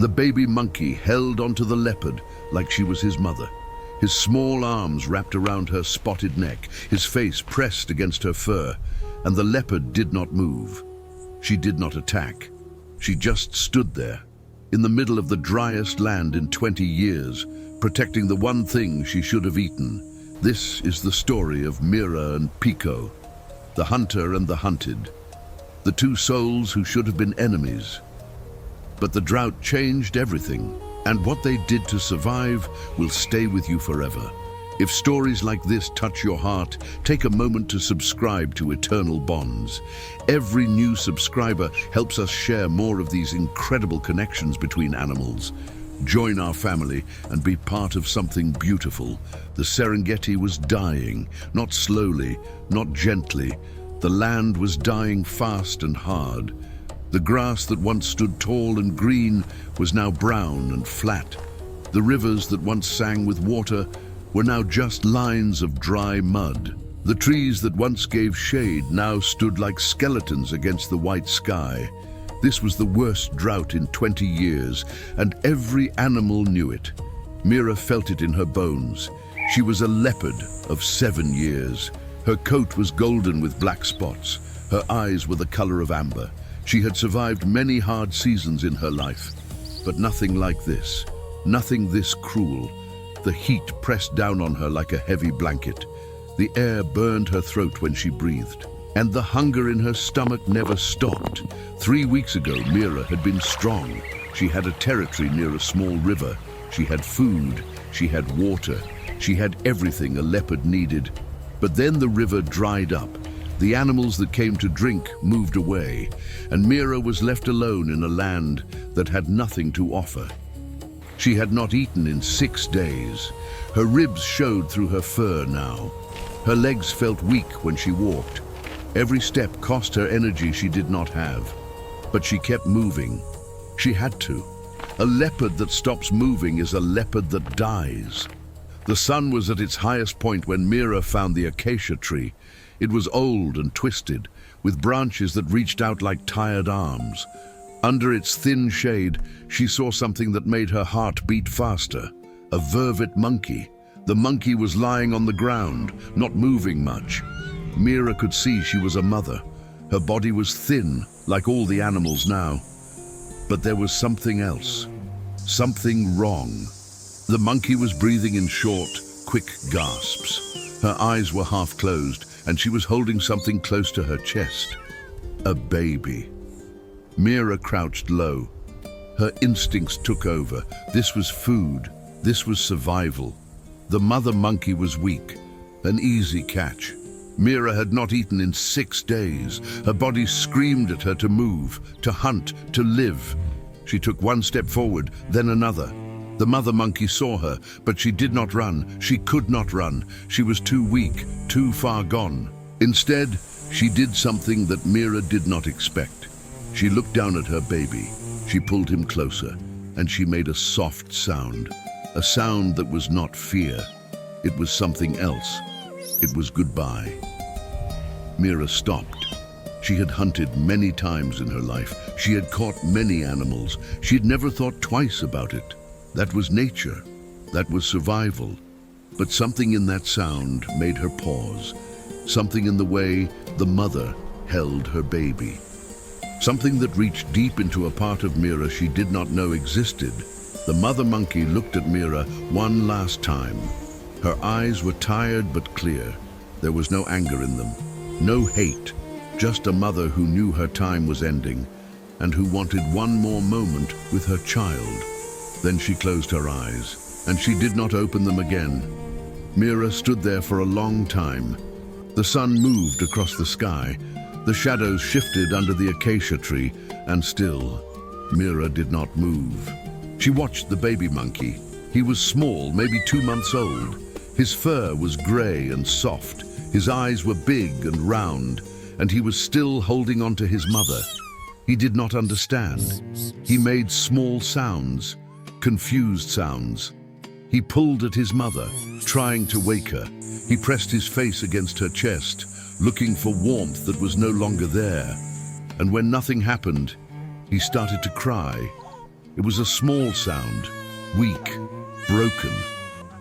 The baby monkey held onto the leopard like she was his mother. His small arms wrapped around her spotted neck, his face pressed against her fur, and the leopard did not move. She did not attack. She just stood there, in the middle of the driest land in 20 years, protecting the one thing she should have eaten. This is the story of Mira and Pico, the hunter and the hunted, the two souls who should have been enemies. But the drought changed everything, and what they did to survive will stay with you forever. If stories like this touch your heart, take a moment to subscribe to Eternal Bonds. Every new subscriber helps us share more of these incredible connections between animals. Join our family and be part of something beautiful. The Serengeti was dying, not slowly, not gently. The land was dying fast and hard. The grass that once stood tall and green was now brown and flat. The rivers that once sang with water were now just lines of dry mud. The trees that once gave shade now stood like skeletons against the white sky. This was the worst drought in 20 years, and every animal knew it. Mira felt it in her bones. She was a leopard of 7 years. Her coat was golden with black spots. Her eyes were the color of amber. She had survived many hard seasons in her life, but nothing like this, nothing this cruel. The heat pressed down on her like a heavy blanket. The air burned her throat when she breathed, and the hunger in her stomach never stopped. 3 weeks ago, Mira had been strong. She had a territory near a small river. She had food, she had water, she had everything a leopard needed. But then the river dried up. The animals that came to drink moved away, and Mira was left alone in a land that had nothing to offer. She had not eaten in 6 days. Her ribs showed through her fur now. Her legs felt weak when she walked. Every step cost her energy she did not have. But she kept moving. She had to. A leopard that stops moving is a leopard that dies. The sun was at its highest point when Mira found the acacia tree. It was old and twisted, with branches that reached out like tired arms. Under its thin shade, she saw something that made her heart beat faster. A vervet monkey. The monkey was lying on the ground, not moving much. Mira could see she was a mother. Her body was thin, like all the animals now. But there was something else. Something wrong. The monkey was breathing in short, quick gasps. Her eyes were half closed, and she was holding something close to her chest. A baby. Mira crouched low. Her instincts took over. This was food. This was survival. The mother monkey was weak, an easy catch. Mira had not eaten in 6 days. Her body screamed at her to move, to hunt, to live. She took one step forward, then another. The mother monkey saw her, but she did not run. She could not run. She was too weak, too far gone. Instead, she did something that Mira did not expect. She looked down at her baby. She pulled him closer, and she made a soft sound. A sound that was not fear. It was something else. It was goodbye. Mira stopped. She had hunted many times in her life. She had caught many animals. She had never thought twice about it. That was nature. That was survival. But something in that sound made her pause. Something in the way the mother held her baby. Something that reached deep into a part of Mira she did not know existed. The mother monkey looked at Mira one last time. Her eyes were tired but clear. There was no anger in them, no hate, just a mother who knew her time was ending and who wanted one more moment with her child. Then she closed her eyes, and she did not open them again. Mira stood there for a long time. The sun moved across the sky. The shadows shifted under the acacia tree, and still, Mira did not move. She watched the baby monkey. He was small, maybe 2 months old. His fur was gray and soft. His eyes were big and round, and he was still holding on to his mother. He did not understand. He made small sounds, confused sounds. He pulled at his mother, trying to wake her. He pressed his face against her chest, looking for warmth that was no longer there. And when nothing happened, he started to cry. It was a small sound, weak, broken.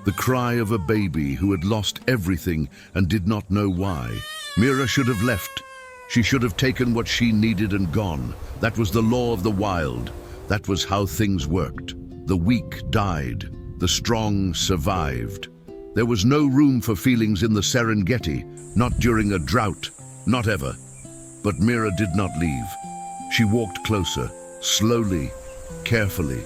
The cry of a baby who had lost everything and did not know why. Mira should have left. She should have taken what she needed and gone. That was the law of the wild. That was how things worked. The weak died. The strong survived. There was no room for feelings in the Serengeti, not during a drought, not ever. But Mira did not leave. She walked closer, slowly, carefully.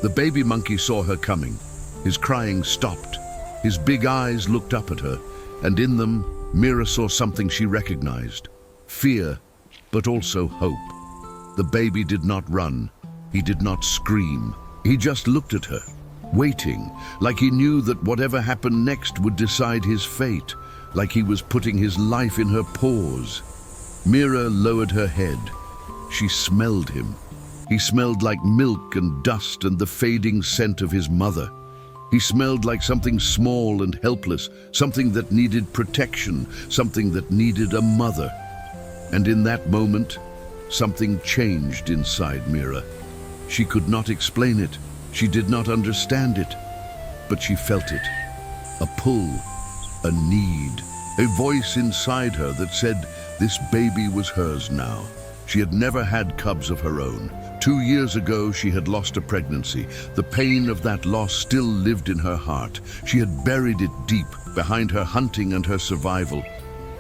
The baby monkey saw her coming. His crying stopped. His big eyes looked up at her, and in them, Mira saw something she recognized. Fear, but also hope. The baby did not run. He did not scream. He just looked at her, waiting, like he knew that whatever happened next would decide his fate, like he was putting his life in her paws. Mira lowered her head. She smelled him. He smelled like milk and dust and the fading scent of his mother. He smelled like something small and helpless, something that needed protection, something that needed a mother. And in that moment, something changed inside Mira. She could not explain it. She did not understand it, but she felt it. A pull, a need, a voice inside her that said this baby was hers now. She had never had cubs of her own. 2 years ago, she had lost a pregnancy. The pain of that loss still lived in her heart. She had buried it deep behind her hunting and her survival,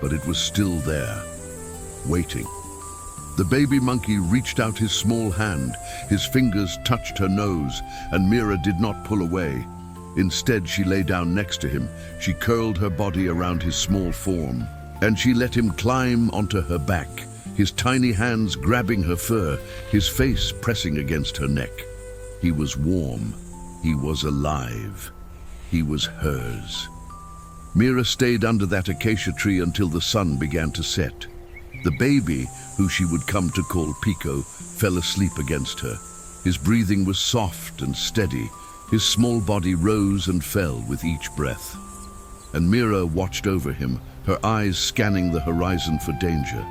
but it was still there, waiting. The baby monkey reached out his small hand. His fingers touched her nose, and Mira did not pull away. Instead, she lay down next to him. She curled her body around his small form, and she let him climb onto her back, his tiny hands grabbing her fur, his face pressing against her neck. He was warm. He was alive. He was hers. Mira stayed under that acacia tree until the sun began to set. The baby, who she would come to call Pico, fell asleep against her. His breathing was soft and steady. His small body rose and fell with each breath. And Mira watched over him, her eyes scanning the horizon for danger.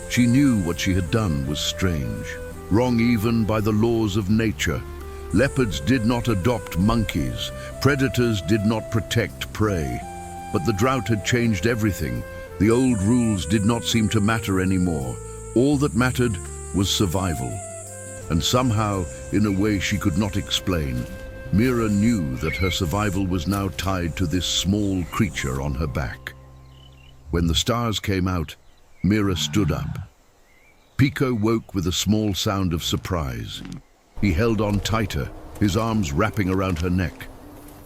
She knew what she had done was strange, wrong even by the laws of nature. Leopards did not adopt monkeys. Predators did not protect prey. But the drought had changed everything. The old rules did not seem to matter anymore. All that mattered was survival. And somehow, in a way she could not explain, Mira knew that her survival was now tied to this small creature on her back. When the stars came out, Mira stood up. Pico woke with a small sound of surprise. He held on tighter, his arms wrapping around her neck.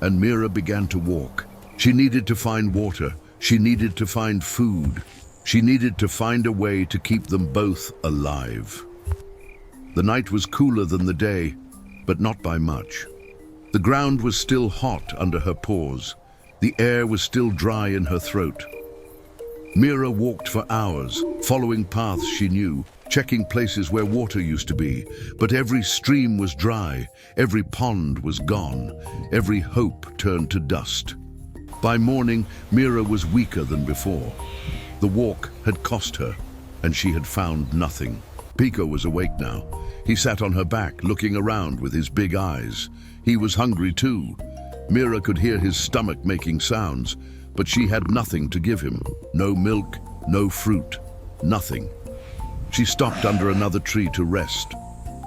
And Mira began to walk. She needed to find water. She needed to find food. She needed to find a way to keep them both alive. The night was cooler than the day, but not by much. The ground was still hot under her paws. The air was still dry in her throat. Mira walked for hours, following paths she knew, checking places where water used to be. But every stream was dry, every pond was gone, every hope turned to dust. By morning, Mira was weaker than before. The walk had cost her, and she had found nothing. Pico was awake now. He sat on her back, looking around with his big eyes. He was hungry too. Mira could hear his stomach making sounds, but she had nothing to give him. No milk, no fruit, nothing. She stopped under another tree to rest.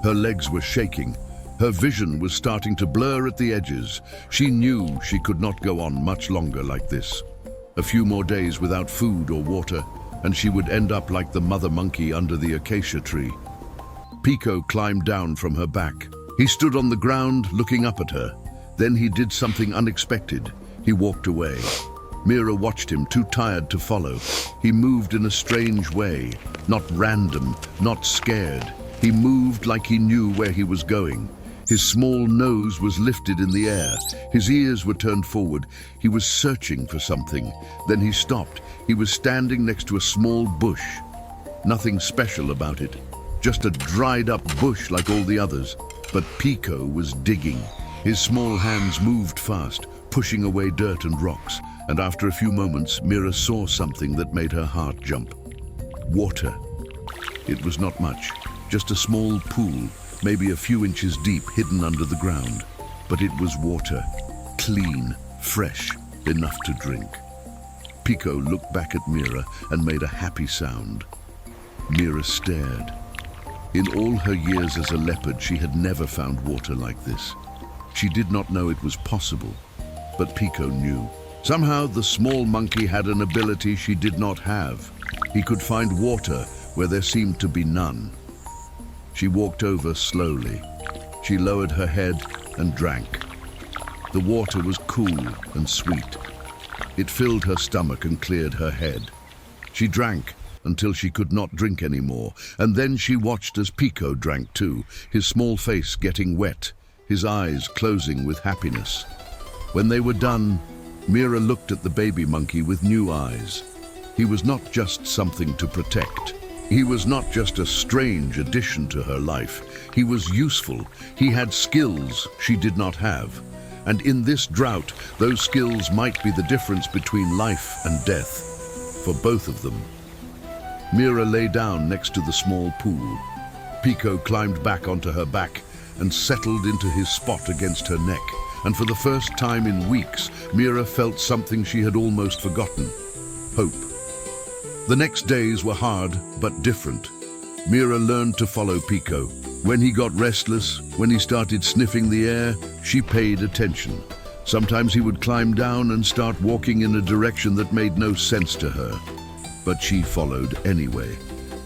Her legs were shaking. Her vision was starting to blur at the edges. She knew she could not go on much longer like this. A few more days without food or water, and she would end up like the mother monkey under the acacia tree. Pico climbed down from her back. He stood on the ground, looking up at her. Then he did something unexpected. He walked away. Mira watched him, too tired to follow. He moved in a strange way, not random, not scared. He moved like he knew where he was going. His small nose was lifted in the air. His ears were turned forward. He was searching for something. Then he stopped. He was standing next to a small bush. Nothing special about it, just a dried-up bush like all the others. But Pico was digging. His small hands moved fast, pushing away dirt and rocks. And after a few moments, Mira saw something that made her heart jump. Water. It was not much, just a small pool, maybe a few inches deep, hidden under the ground. But it was water, clean, fresh, enough to drink. Pico looked back at Mira and made a happy sound. Mira stared. In all her years as a leopard, she had never found water like this. She did not know it was possible, but Pico knew. Somehow the small monkey had an ability she did not have. He could find water where there seemed to be none. She walked over slowly. She lowered her head and drank. The water was cool and sweet. It filled her stomach and cleared her head. She drank until she could not drink anymore, and then she watched as Pico drank too, his small face getting wet, his eyes closing with happiness. When they were done, Mira looked at the baby monkey with new eyes. He was not just something to protect. He was not just a strange addition to her life. He was useful. He had skills she did not have. And in this drought, those skills might be the difference between life and death, for both of them. Mira lay down next to the small pool. Pico climbed back onto her back and settled into his spot against her neck. And for the first time in weeks, Mira felt something she had almost forgotten: hope. The next days were hard, but different. Mira learned to follow Pico. When he got restless, when he started sniffing the air, she paid attention. Sometimes he would climb down and start walking in a direction that made no sense to her. But she followed anyway.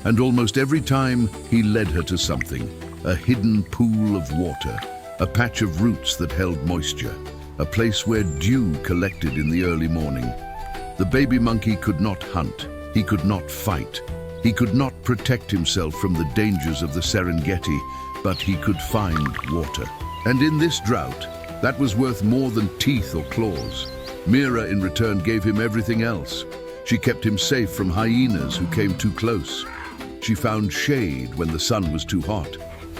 And almost every time, he led her to something: a hidden pool of water, a patch of roots that held moisture, a place where dew collected in the early morning. The baby monkey could not hunt. He could not fight. He could not protect himself from the dangers of the Serengeti, but he could find water. And in this drought, that was worth more than teeth or claws. Mira, in return, gave him everything else. She kept him safe from hyenas who came too close. She found shade when the sun was too hot.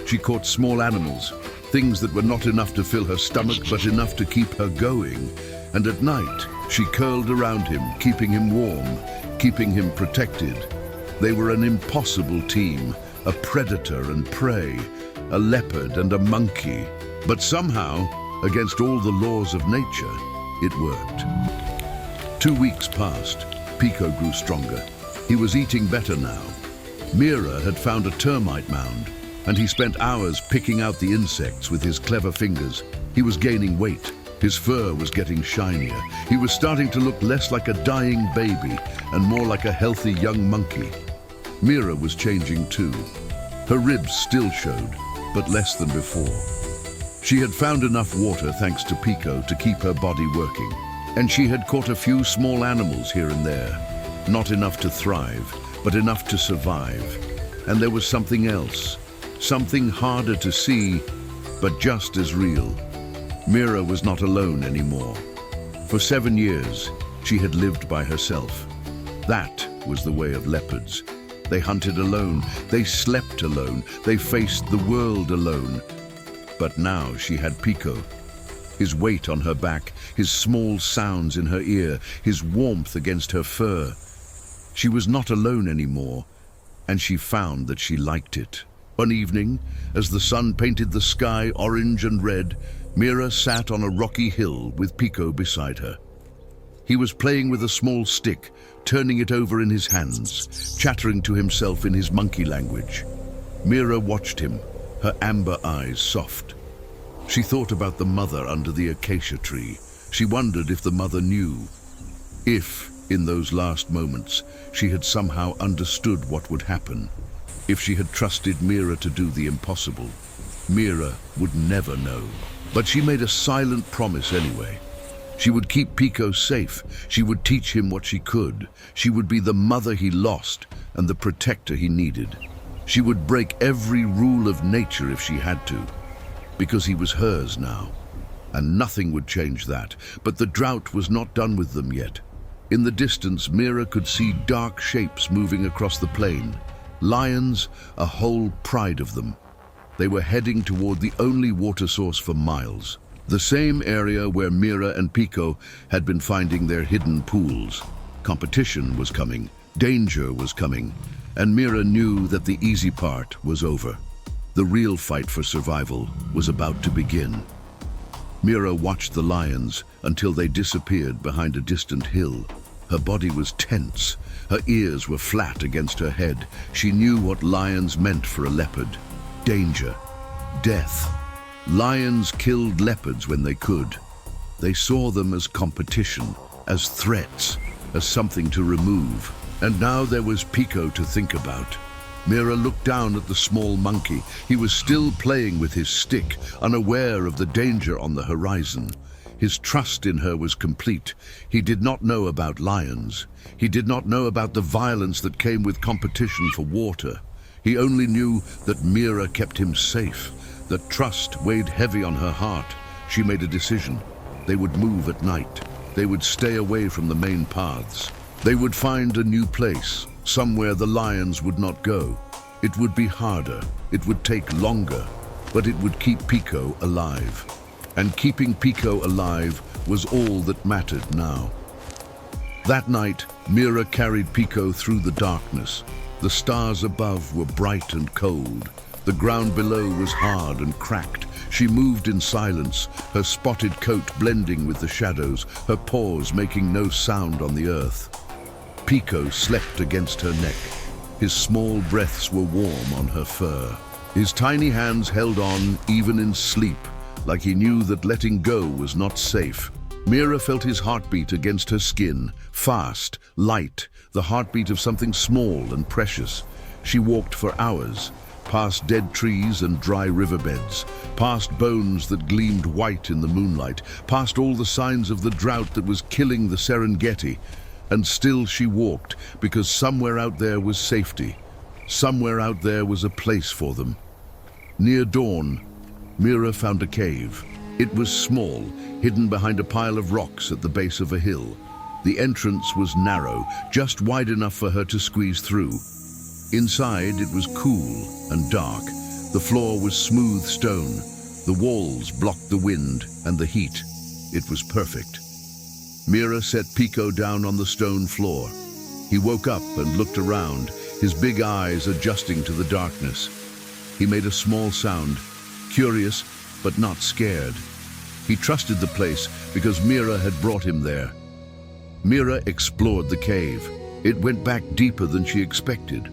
She caught small animals, things that were not enough to fill her stomach, but enough to keep her going. And at night, she curled around him, keeping him warm, keeping him protected. They were an impossible team, a predator and prey, a leopard and a monkey. But somehow, against all the laws of nature, it worked. 2 weeks passed. Pico grew stronger. He was eating better now. Mira had found a termite mound, and he spent hours picking out the insects with his clever fingers. He was gaining weight. His fur was getting shinier. He was starting to look less like a dying baby and more like a healthy young monkey. Mira was changing too. Her ribs still showed, but less than before. She had found enough water, thanks to Pico, to keep her body working. And she had caught a few small animals here and there. Not enough to thrive, but enough to survive. And there was something else, something harder to see, but just as real. Mira was not alone anymore. For 7 years, she had lived by herself. That was the way of leopards. They hunted alone, they slept alone, they faced the world alone. But now she had Pico. His weight on her back, his small sounds in her ear, his warmth against her fur. She was not alone anymore, and she found that she liked it. One evening, as the sun painted the sky orange and red, Mira sat on a rocky hill with Pico beside her. He was playing with a small stick, turning it over in his hands, chattering to himself in his monkey language. Mira watched him, her amber eyes soft. She thought about the mother under the acacia tree. She wondered if the mother knew. If, in those last moments, she had somehow understood what would happen. If she had trusted Mira to do the impossible. Mira would never know. But she made a silent promise anyway. She would keep Pico safe. She would teach him what she could. She would be the mother he lost and the protector he needed. She would break every rule of nature if she had to, because he was hers now. And nothing would change that. But the drought was not done with them yet. In the distance, Mira could see dark shapes moving across the plain. Lions, a whole pride of them. They were heading toward the only water source for miles. The same area where Mira and Pico had been finding their hidden pools. Competition was coming, danger was coming, and Mira knew that the easy part was over. The real fight for survival was about to begin. Mira watched the lions until they disappeared behind a distant hill. Her body was tense. Her ears were flat against her head. She knew what lions meant for a leopard. Danger. Death. Lions killed leopards when they could. They saw them as competition, as threats, as something to remove. And now there was Pico to think about. Mira looked down at the small monkey. He was still playing with his stick, unaware of the danger on the horizon. His trust in her was complete. He did not know about lions. He did not know about the violence that came with competition for water. He only knew that Mira kept him safe, that trust weighed heavy on her heart. She made a decision. They would move at night. They would stay away from the main paths. They would find a new place, somewhere the lions would not go. It would be harder. It would take longer, but it would keep Pico alive. And keeping Pico alive was all that mattered now. That night, Mira carried Pico through the darkness. The stars above were bright and cold. The ground below was hard and cracked. She moved in silence, her spotted coat blending with the shadows, her paws making no sound on the earth. Pico slept against her neck. His small breaths were warm on her fur. His tiny hands held on even in sleep, like he knew that letting go was not safe. Mira felt his heartbeat against her skin, fast, light, the heartbeat of something small and precious. She walked for hours, past dead trees and dry riverbeds, past bones that gleamed white in the moonlight, past all the signs of the drought that was killing the Serengeti. And still she walked, because somewhere out there was safety. Somewhere out there was a place for them. Near dawn, Mira found a cave. It was small, hidden behind a pile of rocks at the base of a hill. The entrance was narrow, just wide enough for her to squeeze through. Inside, it was cool and dark. The floor was smooth stone. The walls blocked the wind and the heat. It was perfect. Mira set Pico down on the stone floor. He woke up and looked around, his big eyes adjusting to the darkness. He made a small sound, curious but not scared. He trusted the place because Mira had brought him there. Mira explored the cave. It went back deeper than she expected.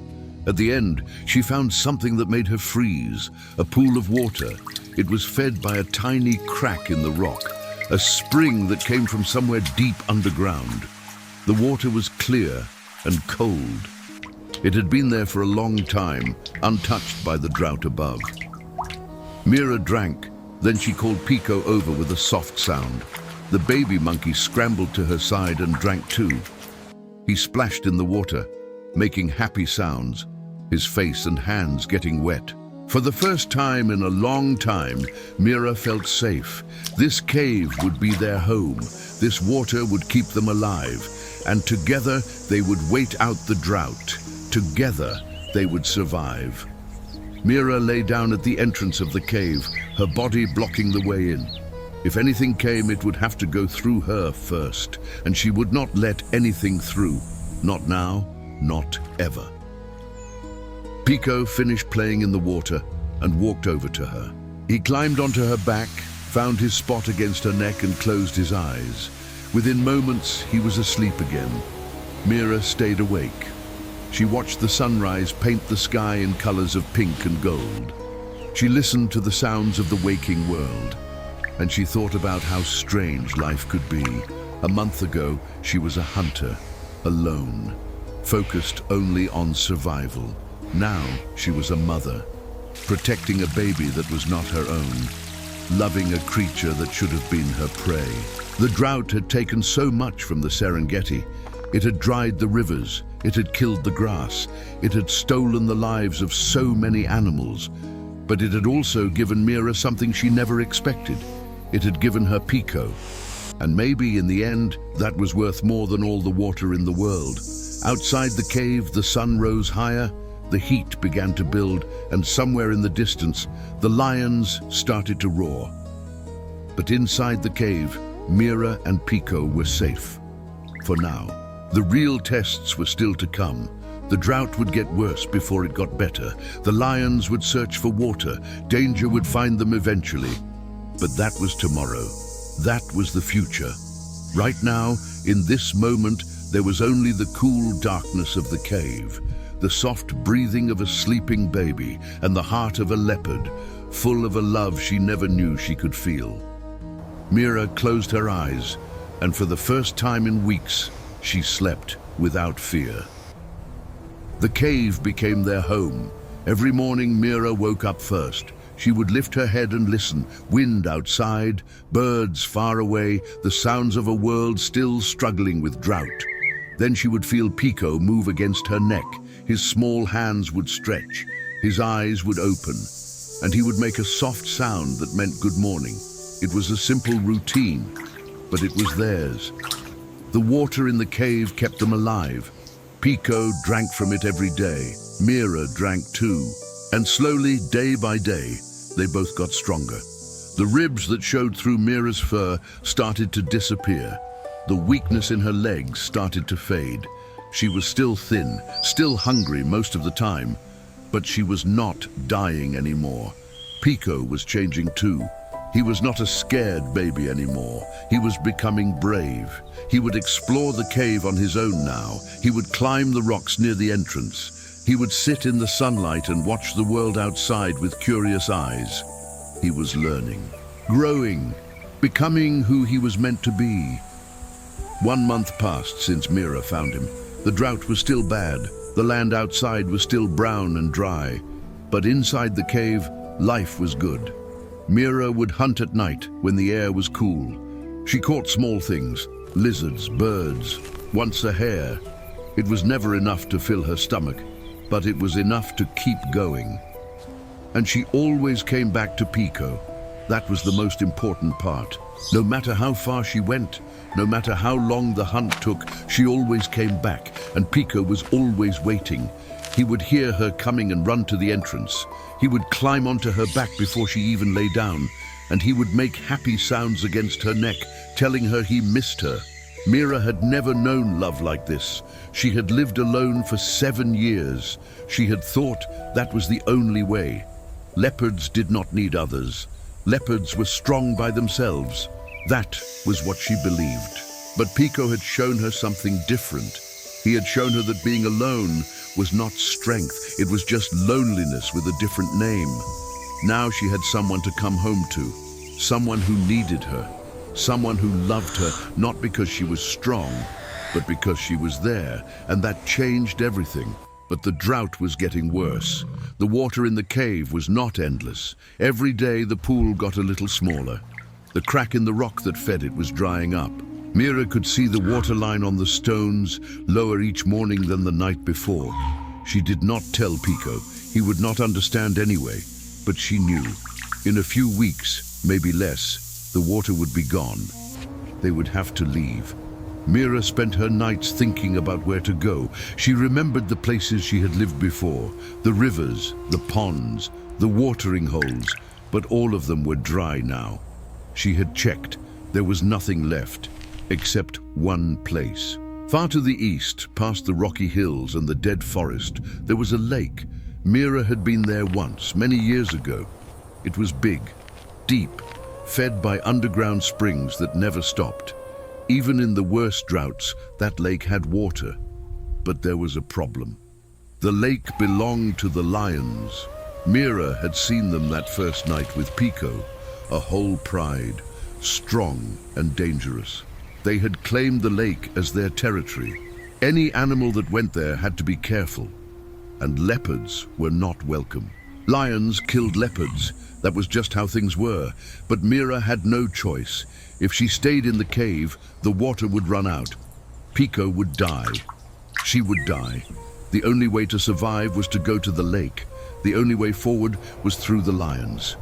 At the end, she found something that made her freeze, a pool of water. It was fed by a tiny crack in the rock, a spring that came from somewhere deep underground. The water was clear and cold. It had been there for a long time, untouched by the drought above. Mira drank, then she called Pico over with a soft sound. The baby monkey scrambled to her side and drank too. He splashed in the water, making happy sounds, his face and hands getting wet. For the first time in a long time, Mira felt safe. This cave would be their home. This water would keep them alive. And together they would wait out the drought. Together they would survive. Mira lay down at the entrance of the cave, her body blocking the way in. If anything came, it would have to go through her first, and she would not let anything through. Not now, not ever. Pico finished playing in the water and walked over to her. He climbed onto her back, found his spot against her neck and closed his eyes. Within moments, he was asleep again. Mira stayed awake. She watched the sunrise paint the sky in colors of pink and gold. She listened to the sounds of the waking world, and she thought about how strange life could be. A month ago, she was a hunter, alone, focused only on survival. Now, she was a mother, protecting a baby that was not her own, loving a creature that should have been her prey. The drought had taken so much from the Serengeti. It had dried the rivers, it had killed the grass, it had stolen the lives of so many animals. But it had also given Mira something she never expected. It had given her Pico. And maybe in the end, that was worth more than all the water in the world. Outside the cave, the sun rose higher, the heat began to build, and somewhere in the distance, the lions started to roar. But inside the cave, Mira and Pico were safe. For now. The real tests were still to come. The drought would get worse before it got better. The lions would search for water. Danger would find them eventually. But that was tomorrow. That was the future. Right now, in this moment, there was only the cool darkness of the cave, the soft breathing of a sleeping baby, and the heart of a leopard, full of a love she never knew she could feel. Mira closed her eyes, and for the first time in weeks, she slept without fear. The cave became their home. Every morning, Mira woke up first. She would lift her head and listen. Wind outside, birds far away, the sounds of a world still struggling with drought. Then she would feel Pico move against her neck. His small hands would stretch. His eyes would open, and he would make a soft sound that meant good morning. It was a simple routine, but it was theirs. The water in the cave kept them alive. Pico drank from it every day. Mira drank too. And slowly, day by day, they both got stronger. The ribs that showed through Mira's fur started to disappear. The weakness in her legs started to fade. She was still thin, still hungry most of the time, but she was not dying anymore. Pico was changing too. He was not a scared baby anymore. He was becoming brave. He would explore the cave on his own now. He would climb the rocks near the entrance. He would sit in the sunlight and watch the world outside with curious eyes. He was learning, growing, becoming who he was meant to be. 1 month passed since Mira found him. The drought was still bad. The land outside was still brown and dry. But inside the cave, life was good. Mira would hunt at night when the air was cool. She caught small things, lizards, birds, once a hare. It was never enough to fill her stomach, but it was enough to keep going. And she always came back to Pico. That was the most important part. No matter how far she went, no matter how long the hunt took, she always came back, and Pico was always waiting. He would hear her coming and run to the entrance. He would climb onto her back before she even lay down, and he would make happy sounds against her neck, telling her he missed her. Mira had never known love like this. She had lived alone for 7 years. She had thought that was the only way. Leopards did not need others. Leopards were strong by themselves. That was what she believed. But Pico had shown her something different. He had shown her that being alone was not strength. It was just loneliness with a different name. Now she had someone to come home to, someone who needed her. Someone who loved her, not because she was strong, but because she was there, and that changed everything. But the drought was getting worse. The water in the cave was not endless. Every day the pool got a little smaller. The crack in the rock that fed it was drying up. Mira could see the waterline on the stones lower each morning than the night before. She did not tell Pico. He would not understand anyway, but she knew. In a few weeks, maybe less, the water would be gone. They would have to leave. Mira spent her nights thinking about where to go. She remembered the places she had lived before, the rivers, the ponds, the watering holes, but all of them were dry now. She had checked. There was nothing left, except one place. Far to the east, past the rocky hills and the dead forest, there was a lake. Mira had been there once, many years ago. It was big, deep, fed by underground springs that never stopped. Even in the worst droughts, that lake had water. But there was a problem. The lake belonged to the lions. Mira had seen them that first night with Pico, a whole pride, strong and dangerous. They had claimed the lake as their territory. Any animal that went there had to be careful, and leopards were not welcome. Lions killed leopards. That was just how things were. But Mira had no choice. If she stayed in the cave, the water would run out. Pico would die. She would die. The only way to survive was to go to the lake. The only way forward was through the lions.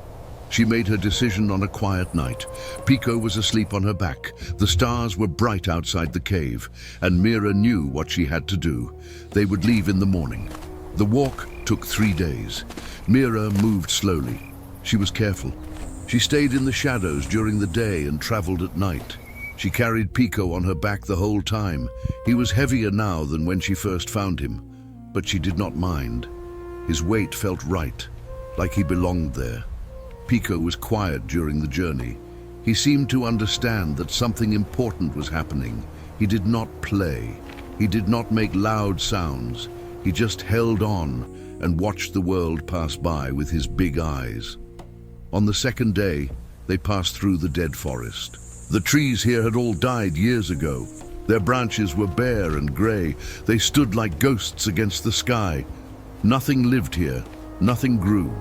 She made her decision on a quiet night. Pico was asleep on her back. The stars were bright outside the cave, and Mira knew what she had to do. They would leave in the morning. The walk took 3 days. Mira moved slowly. She was careful. She stayed in the shadows during the day and traveled at night. She carried Pico on her back the whole time. He was heavier now than when she first found him. But she did not mind. His weight felt right, like he belonged there. Pico was quiet during the journey. He seemed to understand that something important was happening. He did not play. He did not make loud sounds. He just held on and watched the world pass by with his big eyes. On the second day, they passed through the dead forest. The trees here had all died years ago. Their branches were bare and grey. They stood like ghosts against the sky. Nothing lived here. Nothing grew.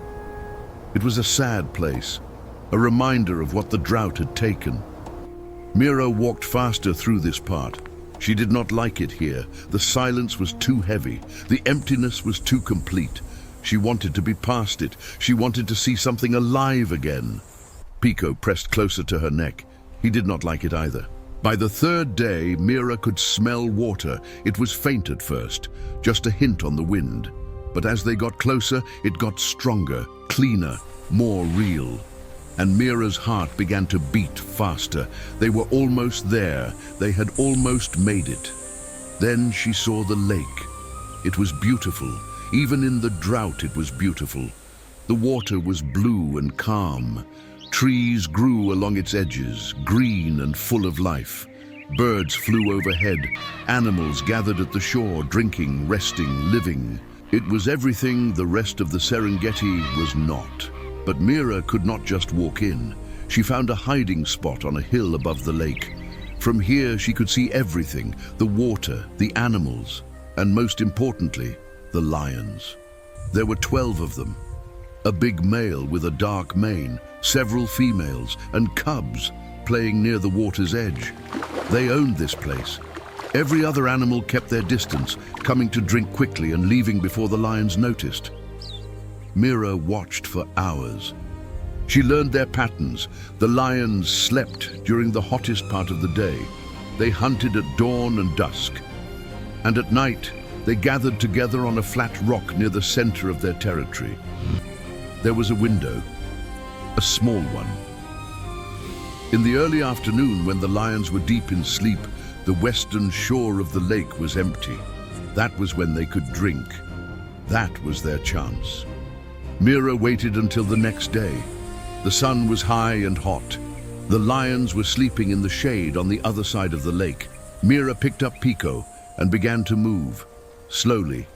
It was a sad place, a reminder of what the drought had taken. Mira walked faster through this part. She did not like it here. The silence was too heavy. The emptiness was too complete. She wanted to be past it. She wanted to see something alive again. Pico pressed closer to her neck. He did not like it either. By the third day, Mira could smell water. It was faint at first, just a hint on the wind. But as they got closer, it got stronger, cleaner, more real. And Mira's heart began to beat faster. They were almost there. They had almost made it. Then she saw the lake. It was beautiful. Even in the drought, it was beautiful. The water was blue and calm. Trees grew along its edges, green and full of life. Birds flew overhead. Animals gathered at the shore, drinking, resting, living. It was everything the rest of the Serengeti was not. But Mira could not just walk in. She found a hiding spot on a hill above the lake. From here she could see everything, the water, the animals, and most importantly, the lions. There were 12 of them. A big male with a dark mane, several females, and cubs playing near the water's edge. They owned this place. Every other animal kept their distance, coming to drink quickly and leaving before the lions noticed. Mira watched for hours. She learned their patterns. The lions slept during the hottest part of the day. They hunted at dawn and dusk. And at night, they gathered together on a flat rock near the center of their territory. There was a window, a small one. In the early afternoon, when the lions were deep in sleep, the western shore of the lake was empty. That was when they could drink. That was their chance. Mira waited until the next day. The sun was high and hot. The lions were sleeping in the shade on the other side of the lake. Mira picked up Pico and began to move, slowly,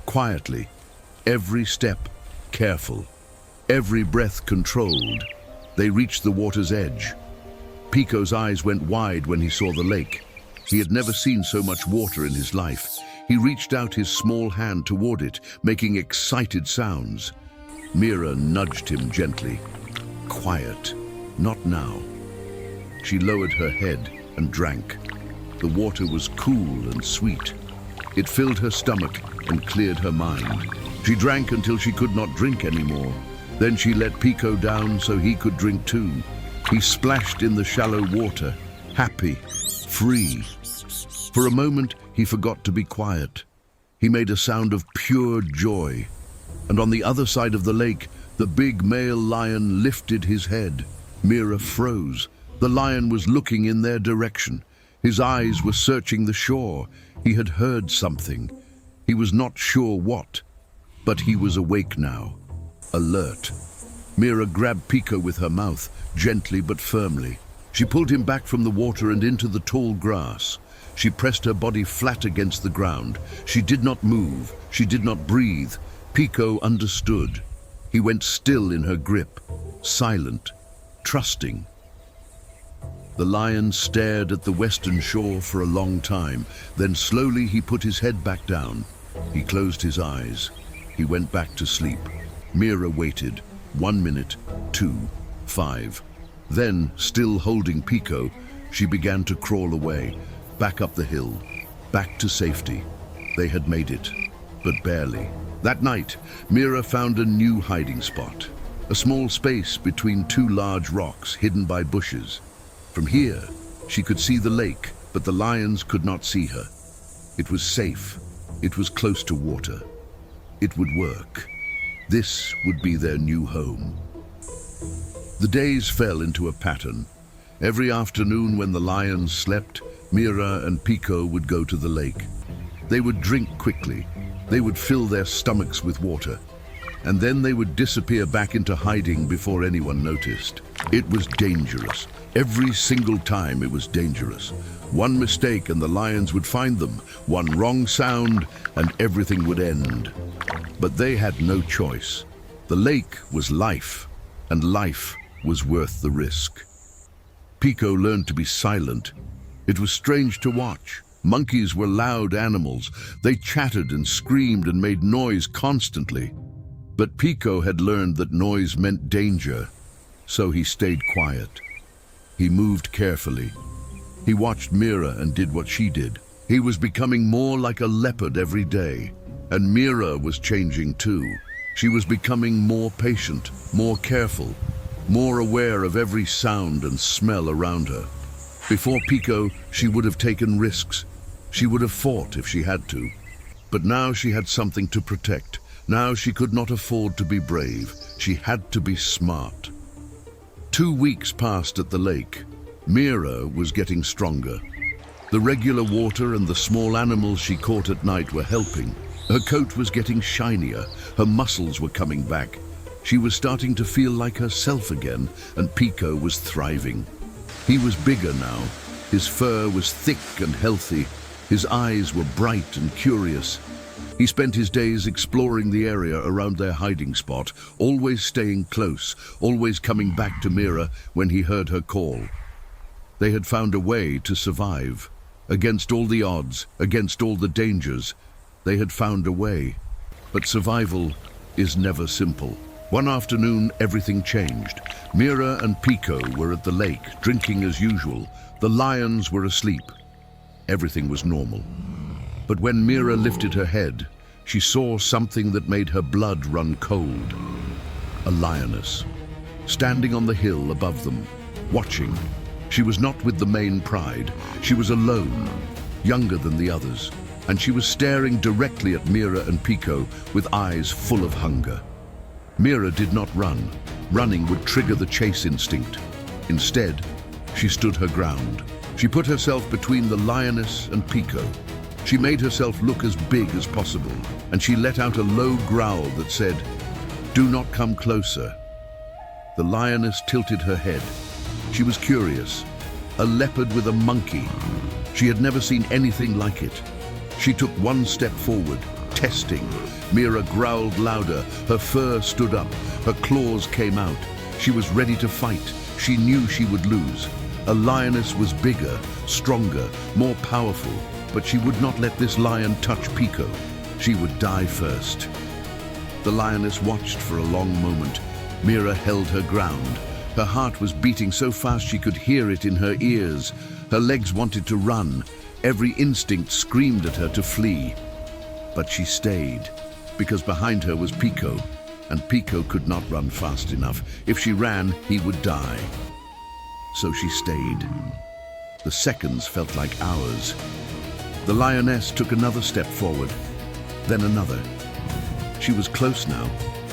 quietly, every step careful, every breath controlled. They reached the water's edge. Pico's eyes went wide when he saw the lake. He had never seen so much water in his life. He reached out his small hand toward it, making excited sounds. Mira nudged him gently. Quiet, not now. She lowered her head and drank. The water was cool and sweet. It filled her stomach and cleared her mind. She drank until she could not drink anymore. Then she let Pico down so he could drink too. He splashed in the shallow water, happy, free. For a moment, he forgot to be quiet. He made a sound of pure joy. And on the other side of the lake, the big male lion lifted his head. Mira froze. The lion was looking in their direction. His eyes were searching the shore. He had heard something. He was not sure what, but he was awake now, alert. Mira grabbed Pico with her mouth, gently but firmly. She pulled him back from the water and into the tall grass. She pressed her body flat against the ground. She did not move. She did not breathe. Pico understood. He went still in her grip, silent, trusting. The lion stared at the western shore for a long time. Then slowly he put his head back down. He closed his eyes. He went back to sleep. Mira waited. 1 minute, 2, 5. Then, still holding Pico, she began to crawl away, back up the hill, back to safety. They had made it, but barely. That night, Mira found a new hiding spot, a small space between two large rocks hidden by bushes. From here, she could see the lake, but the lions could not see her. It was safe. It was close to water. It would work. This would be their new home. The days fell into a pattern. Every afternoon when the lions slept, Mira and Pico would go to the lake. They would drink quickly, They would fill their stomachs with water, and then they would disappear back into hiding before anyone noticed. It was dangerous. Every single time it was dangerous. One mistake and the lions would find them. One wrong sound and everything would end. But they had no choice. The lake was life, and life was worth the risk. Pico learned to be silent. It was strange to watch. Monkeys were loud animals. They chattered and screamed and made noise constantly. But Pico had learned that noise meant danger, so he stayed quiet. He moved carefully. He watched Mira and did what she did. He was becoming more like a leopard every day, and Mira was changing too. She was becoming more patient, more careful, more aware of every sound and smell around her. Before Pico, she would have taken risks. She would have fought if she had to. But now she had something to protect. Now she could not afford to be brave. She had to be smart. 2 weeks passed at the lake. Mira was getting stronger. The regular water and the small animals she caught at night were helping. Her coat was getting shinier. Her muscles were coming back. She was starting to feel like herself again, and Pico was thriving. He was bigger now. His fur was thick and healthy. His eyes were bright and curious. He spent his days exploring the area around their hiding spot, always staying close, always coming back to Mira when he heard her call. They had found a way to survive. Against all the odds, against all the dangers, they had found a way. But survival is never simple. One afternoon, everything changed. Mira and Pico were at the lake, drinking as usual. The lions were asleep. Everything was normal. But when Mira lifted her head, she saw something that made her blood run cold. A lioness, standing on the hill above them, watching. She was not with the main pride. She was alone, younger than the others, and she was staring directly at Mira and Pico with eyes full of hunger. Mira did not run. Running would trigger the chase instinct. Instead, she stood her ground. She put herself between the lioness and Pico. She made herself look as big as possible, and she let out a low growl that said, "Do not come closer." The lioness tilted her head. She was curious. A leopard with a monkey. She had never seen anything like it. She took one step forward, testing. Mira growled louder. Her fur stood up. Her claws came out. She was ready to fight. She knew she would lose. A lioness was bigger, stronger, more powerful, but she would not let this lion touch Pico. She would die first. The lioness watched for a long moment. Mira held her ground. Her heart was beating so fast she could hear it in her ears. Her legs wanted to run. Every instinct screamed at her to flee. But she stayed, because behind her was Pico, and Pico could not run fast enough. If she ran, he would die. So she stayed. The seconds felt like hours. The lioness took another step forward, then another. She was close now,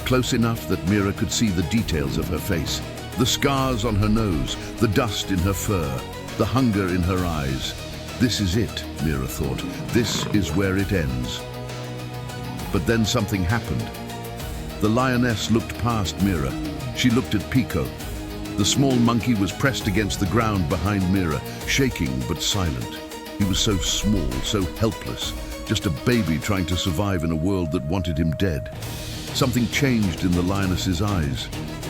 close enough that Mira could see the details of her face. The scars on her nose, the dust in her fur, the hunger in her eyes. This is it, Mira thought. This is where it ends. But then something happened. The lioness looked past Mira. She looked at Pico. The small monkey was pressed against the ground behind Mira, shaking but silent. He was so small, so helpless, just a baby trying to survive in a world that wanted him dead. Something changed in the lioness's eyes.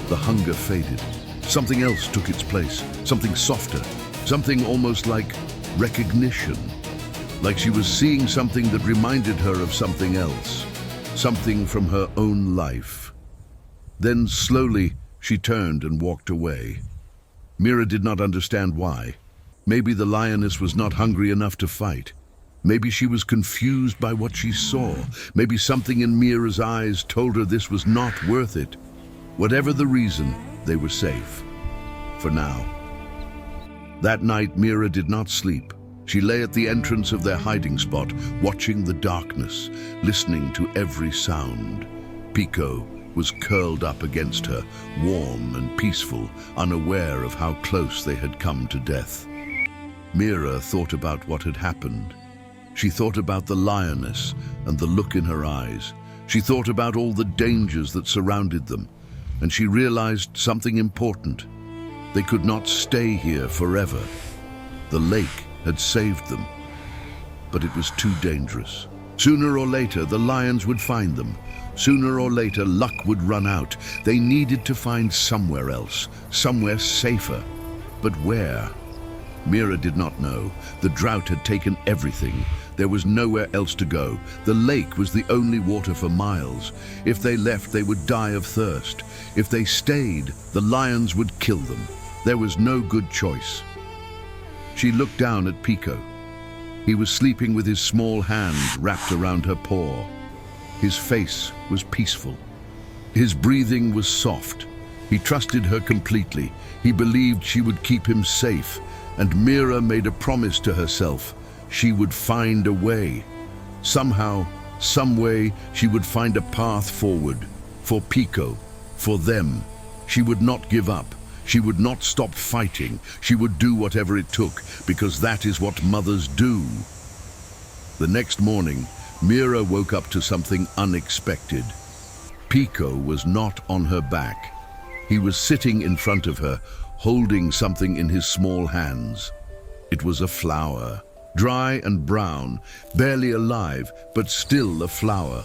The hunger faded. Something else took its place, something softer, something almost like recognition. Like she was seeing something that reminded her of something else, something from her own life. Then slowly, she turned and walked away. Mira did not understand why. Maybe the lioness was not hungry enough to fight. Maybe she was confused by what she saw. Maybe something in Mira's eyes told her this was not worth it. Whatever the reason, they were safe. For now. That night, Mira did not sleep. She lay at the entrance of their hiding spot, watching the darkness, listening to every sound. Pico was curled up against her, warm and peaceful, unaware of how close they had come to death. Mira thought about what had happened. She thought about the lioness and the look in her eyes. She thought about all the dangers that surrounded them, and she realized something important. They could not stay here forever. The lake had saved them, but it was too dangerous. Sooner or later, the lions would find them. Sooner or later, luck would run out. They needed to find somewhere else, somewhere safer. But where? Mira did not know. The drought had taken everything. There was nowhere else to go. The lake was the only water for miles. If they left, they would die of thirst. If they stayed, the lions would kill them. There was no good choice. She looked down at Pico. He was sleeping with his small hand wrapped around her paw. His face was peaceful. His breathing was soft. He trusted her completely. He believed she would keep him safe. And Mira made a promise to herself. She would find a way. Somehow, some way, she would find a path forward. For Pico, for them. She would not give up. She would not stop fighting. She would do whatever it took, because that is what mothers do. The next morning, Mira woke up to something unexpected. Pico was not on her back. He was sitting in front of her, holding something in his small hands. It was a flower, dry and brown, barely alive, but still a flower.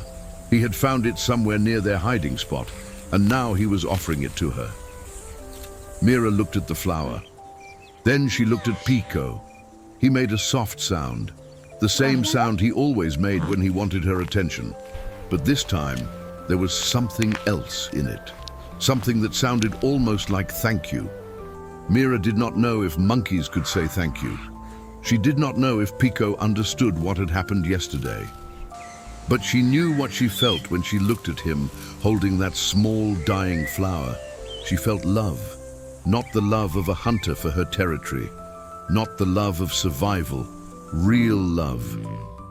He had found it somewhere near their hiding spot, and now he was offering it to her. Mira looked at the flower. Then she looked at Pico. He made a soft sound, the same sound he always made when he wanted her attention. But this time, there was something else in it. Something that sounded almost like thank you. Mira did not know if monkeys could say thank you. She did not know if Pico understood what had happened yesterday. But she knew what she felt when she looked at him, holding that small, dying flower. She felt love. Not the love of a hunter for her territory. Not the love of survival. Real love.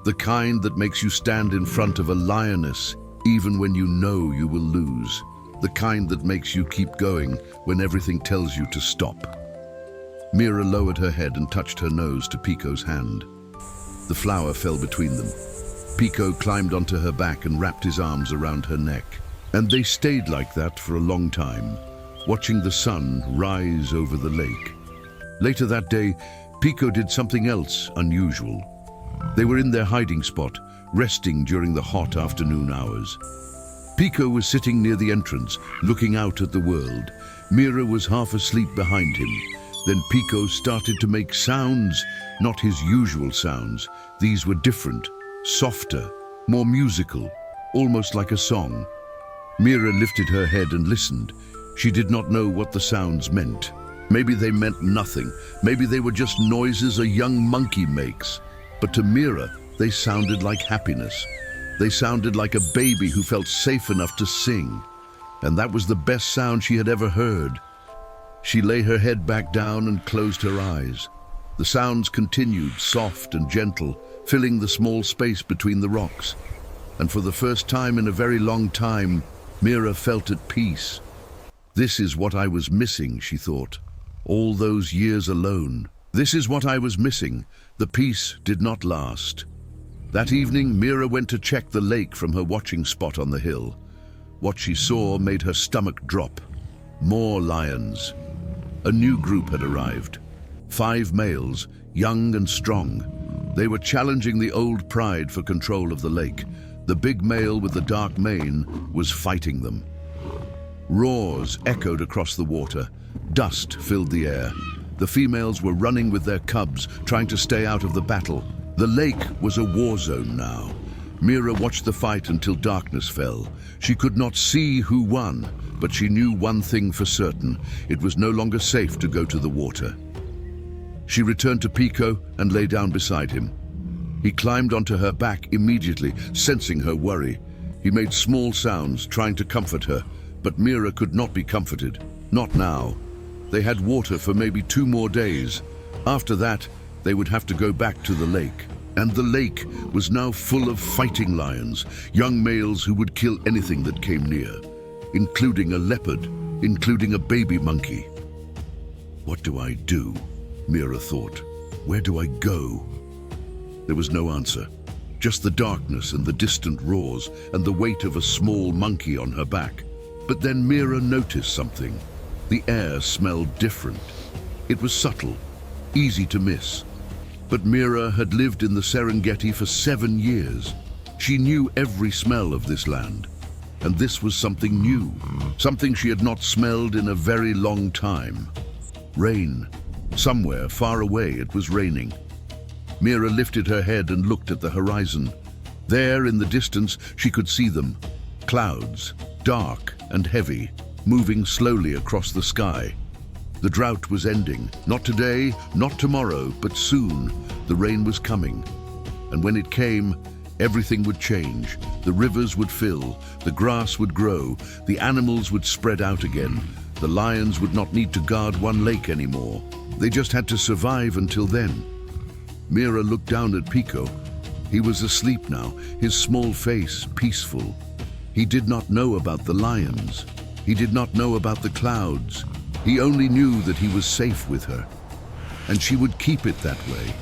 The kind that makes you stand in front of a lioness even when you know you will lose. The kind that makes you keep going when everything tells you to stop. Mira lowered her head and touched her nose to Pico's hand. The flower fell between them. Pico climbed onto her back and wrapped his arms around her neck. And they stayed like that for a long time, watching the sun rise over the lake. Later that day, Pico did something else unusual. They were in their hiding spot, resting during the hot afternoon hours. Pico was sitting near the entrance, looking out at the world. Mira was half asleep behind him. Then Pico started to make sounds, not his usual sounds. These were different, softer, more musical, almost like a song. Mira lifted her head and listened. She did not know what the sounds meant. Maybe they meant nothing. Maybe they were just noises a young monkey makes. But to Mira, they sounded like happiness. They sounded like a baby who felt safe enough to sing. And that was the best sound she had ever heard. She lay her head back down and closed her eyes. The sounds continued, soft and gentle, filling the small space between the rocks. And for the first time in a very long time, Mira felt at peace. This is what I was missing, she thought. All those years alone. This is what I was missing. The peace did not last. That evening, Mira went to check the lake from her watching spot on the hill. What she saw made her stomach drop. More lions. A new group had arrived. 5 males, young and strong. They were challenging the old pride for control of the lake. The big male with the dark mane was fighting them. Roars echoed across the water. Dust filled the air. The females were running with their cubs, trying to stay out of the battle. The lake was a war zone now. Mira watched the fight until darkness fell. She could not see who won, but she knew one thing for certain. It was no longer safe to go to the water. She returned to Pico and lay down beside him. He climbed onto her back immediately, sensing her worry. He made small sounds, trying to comfort her, but Mira could not be comforted. Not now. They had water for maybe 2 more days. After that, they would have to go back to the lake. And the lake was now full of fighting lions, young males who would kill anything that came near, including a leopard, including a baby monkey. What do I do? Mira thought. Where do I go? There was no answer. Just the darkness and the distant roars and the weight of a small monkey on her back. But then Mira noticed something. The air smelled different. It was subtle, easy to miss. But Mira had lived in the Serengeti for 7 years. She knew every smell of this land. And this was something new, something she had not smelled in a very long time. Rain. Somewhere far away it was raining. Mira lifted her head and looked at the horizon. There in the distance she could see them. Clouds, dark and heavy, moving slowly across the sky. The drought was ending. Not today, not tomorrow, but soon. The rain was coming. And when it came, everything would change. The rivers would fill, the grass would grow, the animals would spread out again. The lions would not need to guard one lake anymore. They just had to survive until then. Mira looked down at Pico. He was asleep now, his small face peaceful. He did not know about the lions. He did not know about the clouds. He only knew that he was safe with her. And she would keep it that way,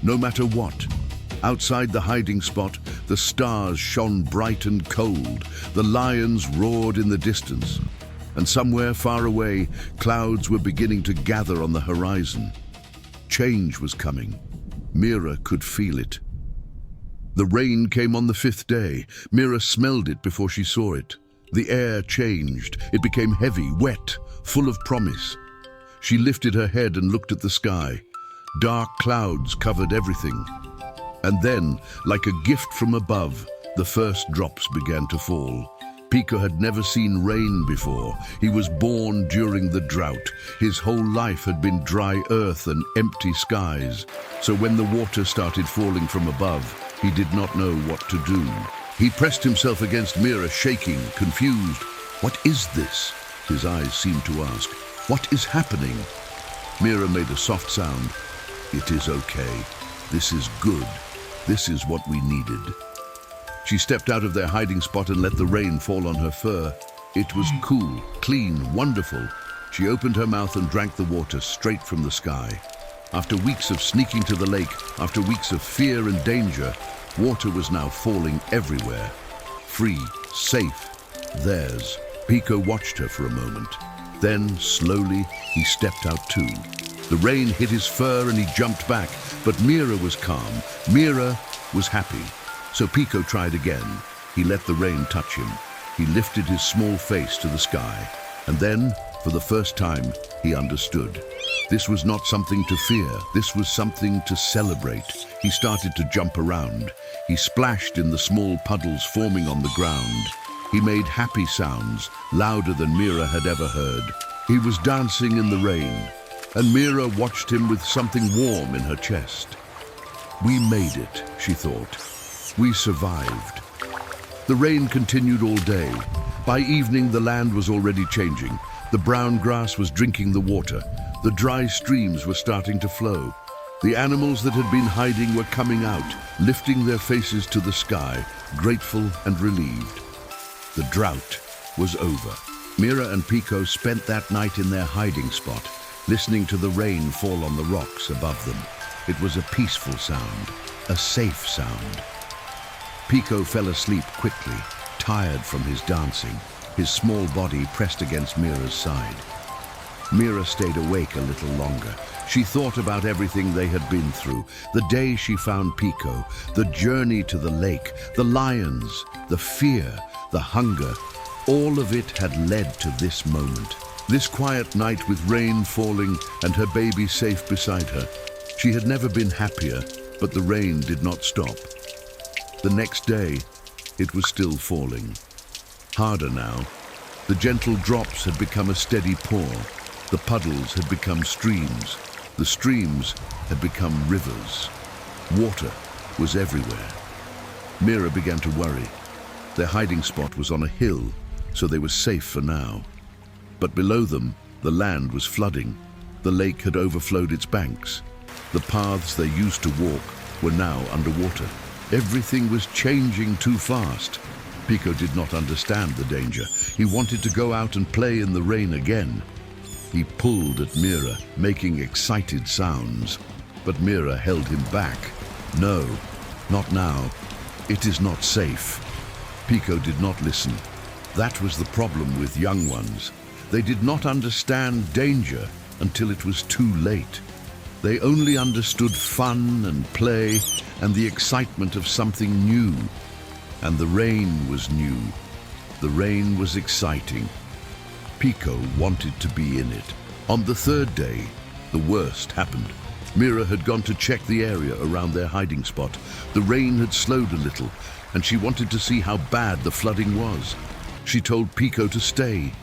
no matter what. Outside the hiding spot, the stars shone bright and cold. The lions roared in the distance. And somewhere far away, clouds were beginning to gather on the horizon. Change was coming. Mira could feel it. The rain came on the 5th day. Mira smelled it before she saw it. The air changed. It became heavy, wet, full of promise. She lifted her head and looked at the sky. Dark clouds covered everything. And then, like a gift from above, the first drops began to fall. Pico had never seen rain before. He was born during the drought. His whole life had been dry earth and empty skies. So when the water started falling from above, he did not know what to do. He pressed himself against Mira, shaking, confused. "What is this?" his eyes seemed to ask. "What is happening?" Mira made a soft sound. "It is okay. This is good. This is what we needed." She stepped out of their hiding spot and let the rain fall on her fur. It was cool, clean, wonderful. She opened her mouth and drank the water straight from the sky. After weeks of sneaking to the lake, after weeks of fear and danger, water was now falling everywhere. Free, safe, theirs. Pico watched her for a moment. Then, slowly, he stepped out too. The rain hit his fur and he jumped back, but Mira was calm. Mira was happy. So Pico tried again. He let the rain touch him. He lifted his small face to the sky. And then, for the first time, he understood. This was not something to fear. This was something to celebrate. He started to jump around. He splashed in the small puddles forming on the ground. He made happy sounds, louder than Mira had ever heard. He was dancing in the rain, and Mira watched him with something warm in her chest. "We made it," she thought. "We survived." The rain continued all day. By evening, the land was already changing. The brown grass was drinking the water. The dry streams were starting to flow. The animals that had been hiding were coming out, lifting their faces to the sky, grateful and relieved. The drought was over. Mira and Pico spent that night in their hiding spot, listening to the rain fall on the rocks above them. It was a peaceful sound, a safe sound. Pico fell asleep quickly, tired from his dancing, his small body pressed against Mira's side. Mira stayed awake a little longer. She thought about everything they had been through, the day she found Pico, the journey to the lake, the lions, the fear, the hunger. All of it had led to this moment. This quiet night with rain falling and her baby safe beside her. She had never been happier, but the rain did not stop. The next day, it was still falling. Harder now. The gentle drops had become a steady pour. The puddles had become streams. The streams had become rivers. Water was everywhere. Mira began to worry. Their hiding spot was on a hill, so they were safe for now. But below them, the land was flooding. The lake had overflowed its banks. The paths they used to walk were now underwater. Everything was changing too fast. Pico did not understand the danger. He wanted to go out and play in the rain again. He pulled at Mira, making excited sounds. But Mira held him back. No, not now. It is not safe. Pico did not listen. That was the problem with young ones. They did not understand danger until it was too late. They only understood fun and play and the excitement of something new. And the rain was new. The rain was exciting. Pico wanted to be in it. On the third day, the worst happened. Mira had gone to check the area around their hiding spot. The rain had slowed a little, and she wanted to see how bad the flooding was. She told Pico to stay.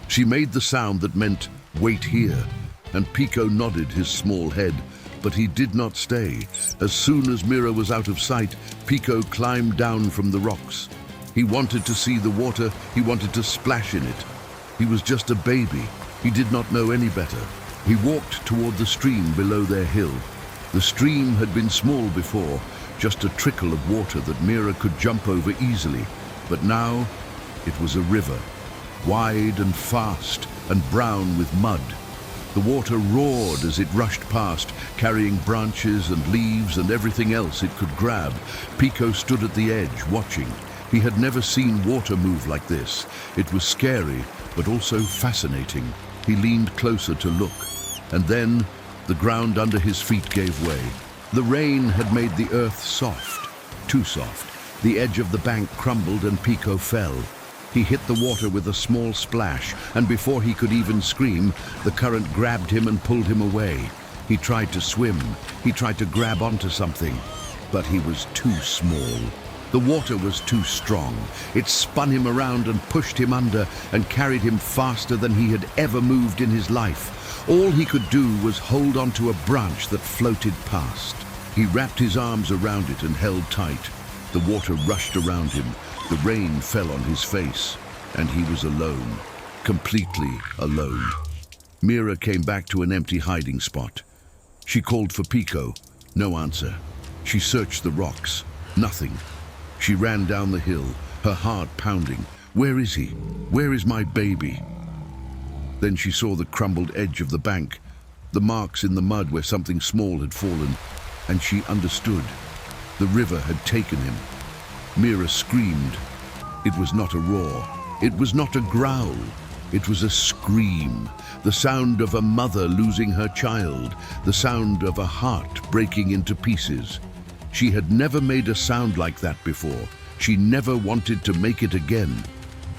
She made the sound that meant, "Wait here," and Pico nodded his small head, but he did not stay. As soon as Mira was out of sight, Pico climbed down from the rocks. He wanted to see the water, he wanted to splash in it. He was just a baby. He did not know any better. He walked toward the stream below their hill. The stream had been small before, just a trickle of water that Mira could jump over easily. But now, it was a river, wide and fast and brown with mud. The water roared as it rushed past, carrying branches and leaves and everything else it could grab. Pico stood at the edge, watching. He had never seen water move like this. It was scary, but also fascinating. He leaned closer to look, and then the ground under his feet gave way. The rain had made the earth soft, too soft. The edge of the bank crumbled and Pico fell. He hit the water with a small splash, and before he could even scream, the current grabbed him and pulled him away. He tried to swim. He tried to grab onto something, but he was too small. The water was too strong. It spun him around and pushed him under and carried him faster than he had ever moved in his life. All he could do was hold onto a branch that floated past. He wrapped his arms around it and held tight. The water rushed around him. The rain fell on his face, and he was alone, completely alone. Mira came back to an empty hiding spot. She called for Pico. No answer. She searched the rocks. Nothing. She ran down the hill, her heart pounding. Where is he? Where is my baby? Then she saw the crumbled edge of the bank, the marks in the mud where something small had fallen, and she understood. The river had taken him. Mira screamed. It was not a roar. It was not a growl. It was a scream, the sound of a mother losing her child, the sound of a heart breaking into pieces. She had never made a sound like that before. She never wanted to make it again.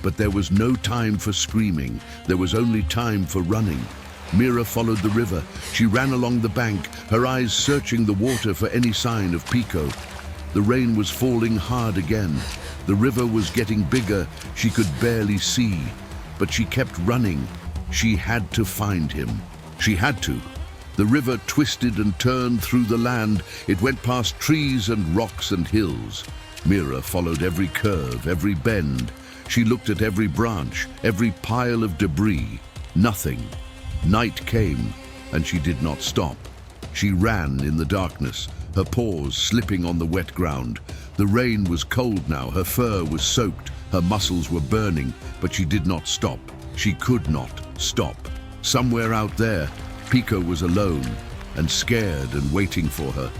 But there was no time for screaming. There was only time for running. Mira followed the river. She ran along the bank, her eyes searching the water for any sign of Pico. The rain was falling hard again. The river was getting bigger. She could barely see. But she kept running. She had to find him. She had to. The river twisted and turned through the land. It went past trees and rocks and hills. Mira followed every curve, every bend. She looked at every branch, every pile of debris. Nothing. Night came, and she did not stop. She ran in the darkness, her paws slipping on the wet ground. The rain was cold now, her fur was soaked, her muscles were burning, but she did not stop. She could not stop. Somewhere out there, Pico was alone and scared and waiting for her.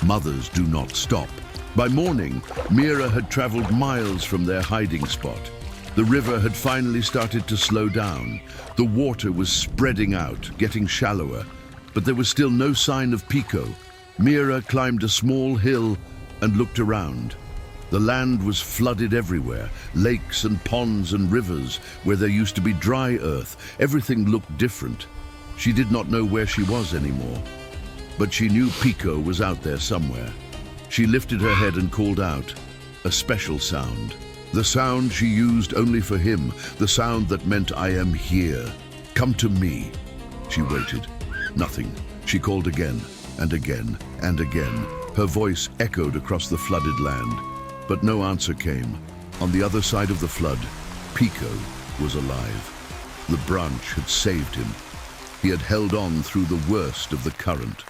Mothers do not stop. By morning, Mira had traveled miles from their hiding spot. The river had finally started to slow down. The water was spreading out, getting shallower, but there was still no sign of Pico. Mira climbed a small hill and looked around. The land was flooded everywhere, lakes and ponds and rivers where there used to be dry earth. Everything looked different. She did not know where she was anymore, but she knew Pico was out there somewhere. She lifted her head and called out, a special sound. The sound she used only for him, the sound that meant I am here. Come to me. She waited. Nothing. She called again and again and again. Her voice echoed across the flooded land, but no answer came. On the other side of the flood, Pico was alive. The branch had saved him. He had held on through the worst of the current.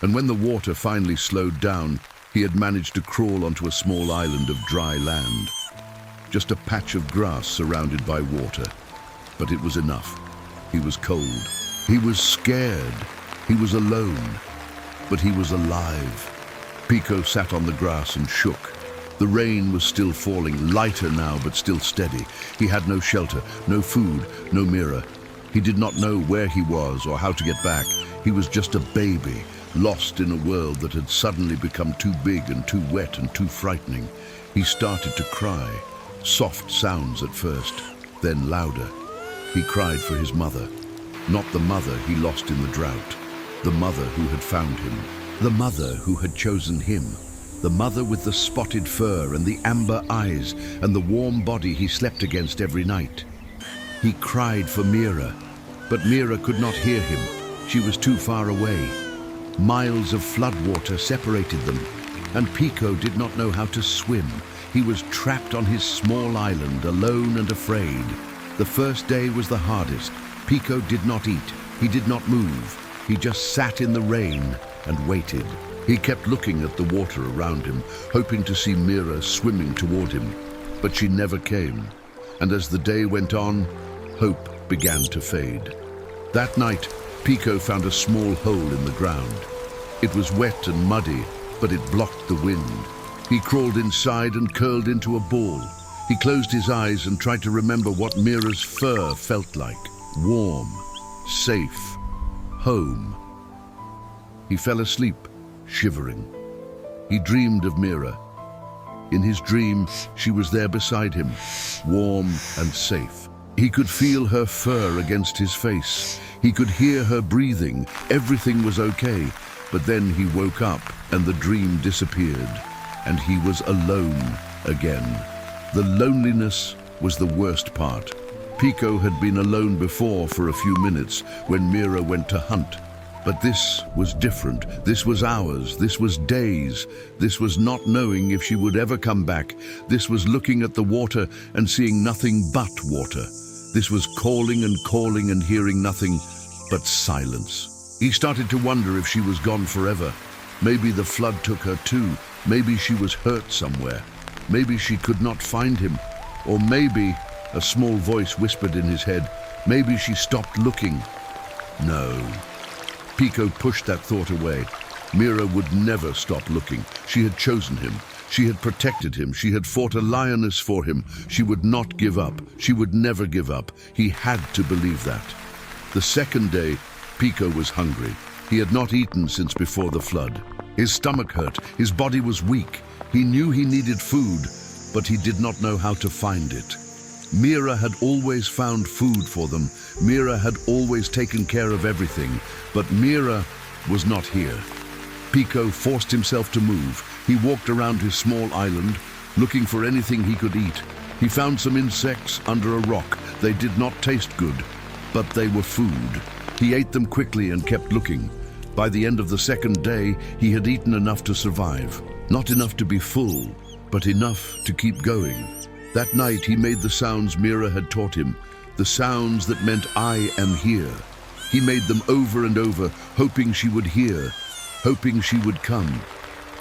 And when the water finally slowed down, he had managed to crawl onto a small island of dry land. Just a patch of grass surrounded by water. But it was enough. He was cold. He was scared. He was alone. But he was alive. Pico sat on the grass and shook. The rain was still falling, lighter now but still steady. He had no shelter, no food, no Mira. He did not know where he was or how to get back. He was just a baby, lost in a world that had suddenly become too big and too wet and too frightening. He started to cry, soft sounds at first, then louder. He cried for his mother, not the mother he lost in the drought, the mother who had found him, the mother who had chosen him, the mother with the spotted fur and the amber eyes and the warm body he slept against every night. He cried for Mira, but Mira could not hear him. She was too far away. Miles of floodwater separated them, and Pico did not know how to swim. He was trapped on his small island, alone and afraid. The first day was the hardest. Pico did not eat. He did not move. He just sat in the rain and waited. He kept looking at the water around him, hoping to see Mira swimming toward him, but she never came. And as the day went on, hope began to fade. That night, Pico found a small hole in the ground. It was wet and muddy, but it blocked the wind. He crawled inside and curled into a ball. He closed his eyes and tried to remember what Mira's fur felt like. Warm, safe, home. He fell asleep, shivering. He dreamed of Mira. In his dream, she was there beside him, warm and safe. He could feel her fur against his face. He could hear her breathing. Everything was okay. But then he woke up and the dream disappeared, and he was alone again. The loneliness was the worst part. Pico had been alone before for a few minutes when Mira went to hunt. But this was different. This was hours. This was days. This was not knowing if she would ever come back. This was looking at the water and seeing nothing but water. This was calling and hearing nothing but silence. He started to wonder if she was gone forever. Maybe the flood took her too. Maybe she was hurt somewhere. Maybe she could not find him. Or maybe, a small voice whispered in his head, maybe she stopped looking. No. Pico pushed that thought away. Mira would never stop looking. She had chosen him. She had protected him. She had fought a lioness for him. She would not give up. She would never give up. He had to believe that. The second day, Pico was hungry. He had not eaten since before the flood. His stomach hurt. His body was weak. He knew he needed food, but he did not know how to find it. Mira had always found food for them. Mira had always taken care of everything, but Mira was not here. Pico forced himself to move. He walked around his small island, looking for anything he could eat. He found some insects under a rock. They did not taste good, but they were food. He ate them quickly and kept looking. By the end of the second day, he had eaten enough to survive. Not enough to be full, but enough to keep going. That night, he made the sounds Mira had taught him, the sounds that meant I am here. He made them over and over, hoping she would hear, hoping she would come.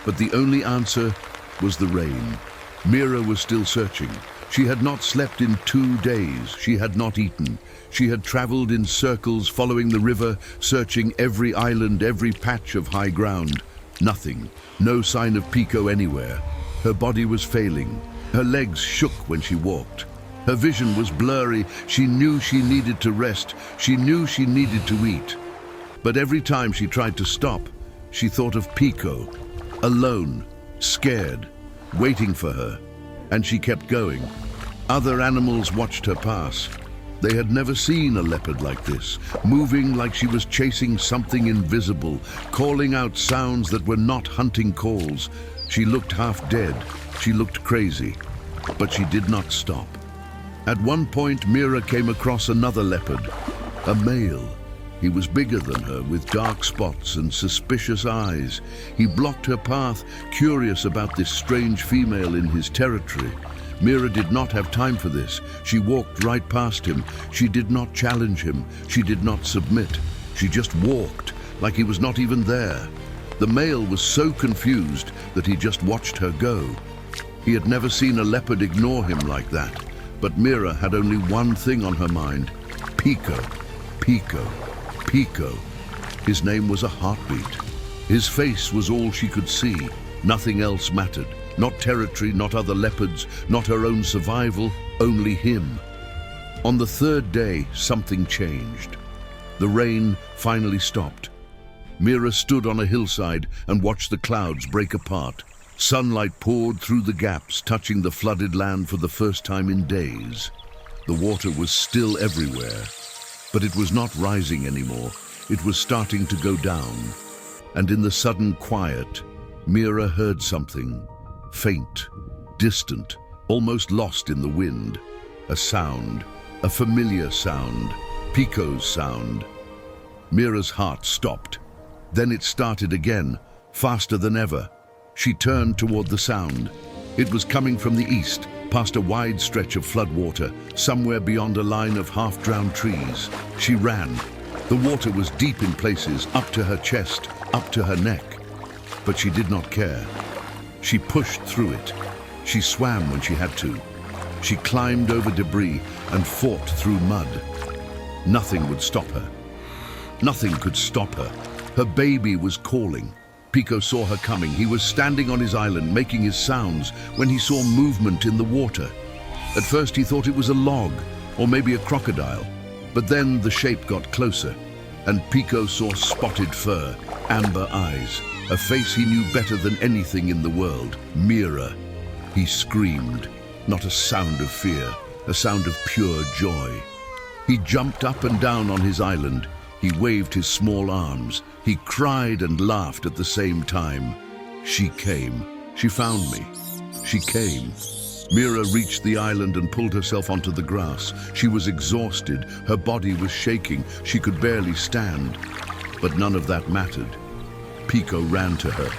But the only answer was the rain. Mira was still searching. She had not slept in 2 days. She had not eaten. She had traveled in circles, following the river, searching every island, every patch of high ground. Nothing. No sign of Pico anywhere. Her body was failing. Her legs shook when she walked. Her vision was blurry. She knew she needed to rest. She knew she needed to eat. But every time she tried to stop, she thought of Pico, alone, scared, waiting for her. And she kept going. Other animals watched her pass. They had never seen a leopard like this, moving like she was chasing something invisible, calling out sounds that were not hunting calls. She looked half dead. She looked crazy, but she did not stop. At one point, Mira came across another leopard, a male. He was bigger than her, with dark spots and suspicious eyes. He blocked her path, curious about this strange female in his territory. Mira did not have time for this. She walked right past him. She did not challenge him. She did not submit. She just walked, like he was not even there. The male was so confused that he just watched her go. He had never seen a leopard ignore him like that. But Mira had only one thing on her mind: Pico, Pico, Pico. His name was a heartbeat. His face was all she could see. Nothing else mattered. Not territory, not other leopards, not her own survival, only him. On the third day, something changed. The rain finally stopped. Mira stood on a hillside and watched the clouds break apart. Sunlight poured through the gaps, touching the flooded land for the first time in days. The water was still everywhere, but it was not rising anymore. It was starting to go down. And in the sudden quiet, Mira heard something, faint, distant, almost lost in the wind. A sound, a familiar sound, Pico's sound. Mira's heart stopped. Then it started again, faster than ever. She turned toward the sound. It was coming from the east, past a wide stretch of floodwater, somewhere beyond a line of half-drowned trees. She ran. The water was deep in places, up to her chest, up to her neck. But she did not care. She pushed through it. She swam when she had to. She climbed over debris and fought through mud. Nothing would stop her. Nothing could stop her. Her baby was calling. Pico saw her coming. He was standing on his island, making his sounds, when he saw movement in the water. At first he thought it was a log, or maybe a crocodile. But then the shape got closer, and Pico saw spotted fur, amber eyes, a face he knew better than anything in the world. Mira. He screamed, not a sound of fear, a sound of pure joy. He jumped up and down on his island. He waved his small arms. He cried and laughed at the same time. She came. She found me. She came. Mira reached the island and pulled herself onto the grass. She was exhausted. Her body was shaking. She could barely stand. But none of that mattered. Pico ran to her.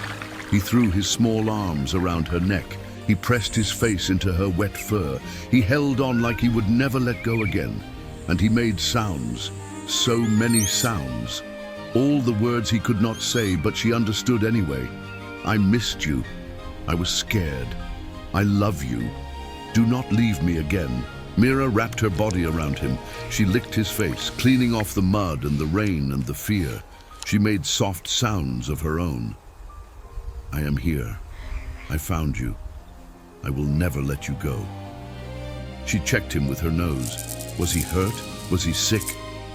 He threw his small arms around her neck. He pressed his face into her wet fur. He held on like he would never let go again. And he made sounds. So many sounds. All the words he could not say, but she understood anyway. I missed you. I was scared. I love you. Do not leave me again. Mira wrapped her body around him. She licked his face, cleaning off the mud and the rain and the fear. She made soft sounds of her own. I am here. I found you. I will never let you go. She checked him with her nose. Was he hurt? Was he sick?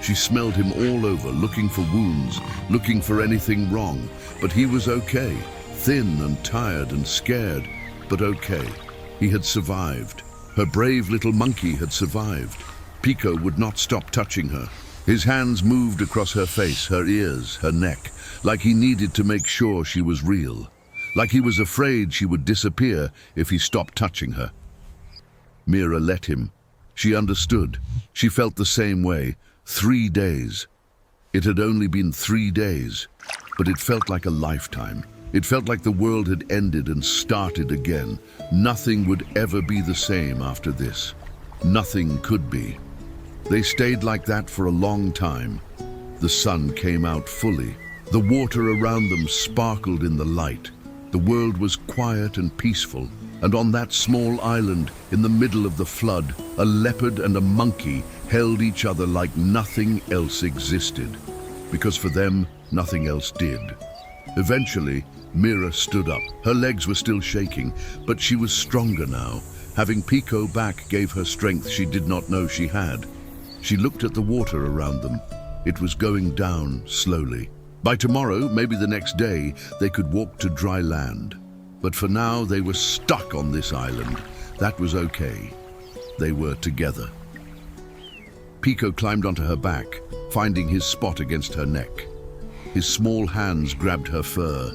She smelled him all over, looking for wounds, looking for anything wrong. But he was okay, thin and tired and scared, but okay. He had survived. Her brave little monkey had survived. Pico would not stop touching her. His hands moved across her face, her ears, her neck, like he needed to make sure she was real, like he was afraid she would disappear if he stopped touching her. Mira let him. She understood. She felt the same way. 3 days. It had only been 3 days, but it felt like a lifetime. It felt like the world had ended and started again. Nothing would ever be the same after this. Nothing could be. They stayed like that for a long time. The sun came out fully. The water around them sparkled in the light. The world was quiet and peaceful. And on that small island, in the middle of the flood, a leopard and a monkey held each other like nothing else existed. Because for them, nothing else did. Eventually, Mira stood up. Her legs were still shaking, but she was stronger now. Having Pico back gave her strength she did not know she had. She looked at the water around them. It was going down slowly. By tomorrow, maybe the next day, they could walk to dry land. But for now, they were stuck on this island. That was okay. They were together. Pico climbed onto her back, finding his spot against her neck. His small hands grabbed her fur.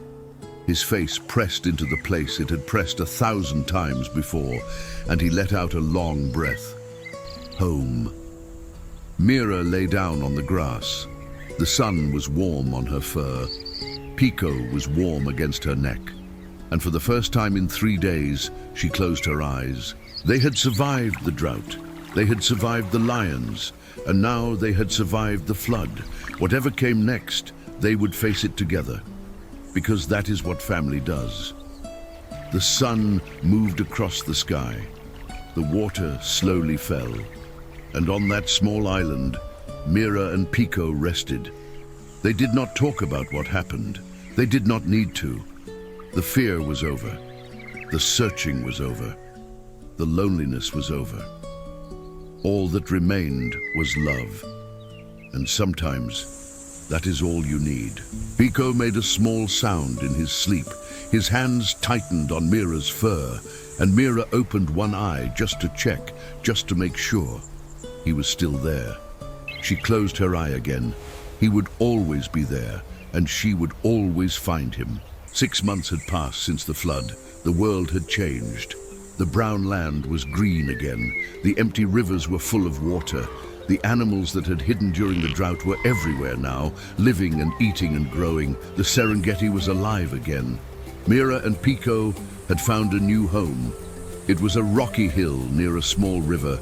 His face pressed into the place it had pressed 1,000 times before, and he let out a long breath. Home. Mira lay down on the grass. The sun was warm on her fur. Pico was warm against her neck. And for the first time in 3 days, she closed her eyes. They had survived the drought. They had survived the lions. And now they had survived the flood. Whatever came next, they would face it together. Because that is what family does. The sun moved across the sky. The water slowly fell. And on that small island, Mira and Pico rested. They did not talk about what happened. They did not need to. The fear was over. The searching was over. The loneliness was over. All that remained was love. And sometimes that is all you need. Pico made a small sound in his sleep. His hands tightened on Mira's fur, and Mira opened one eye just to check, just to make sure. He was still there. She closed her eye again. He would always be there, and she would always find him. 6 months had passed since the flood. The world had changed. The brown land was green again. The empty rivers were full of water. The animals that had hidden during the drought were everywhere now, living and eating and growing. The Serengeti was alive again. Mira and Pico had found a new home. It was a rocky hill near a small river,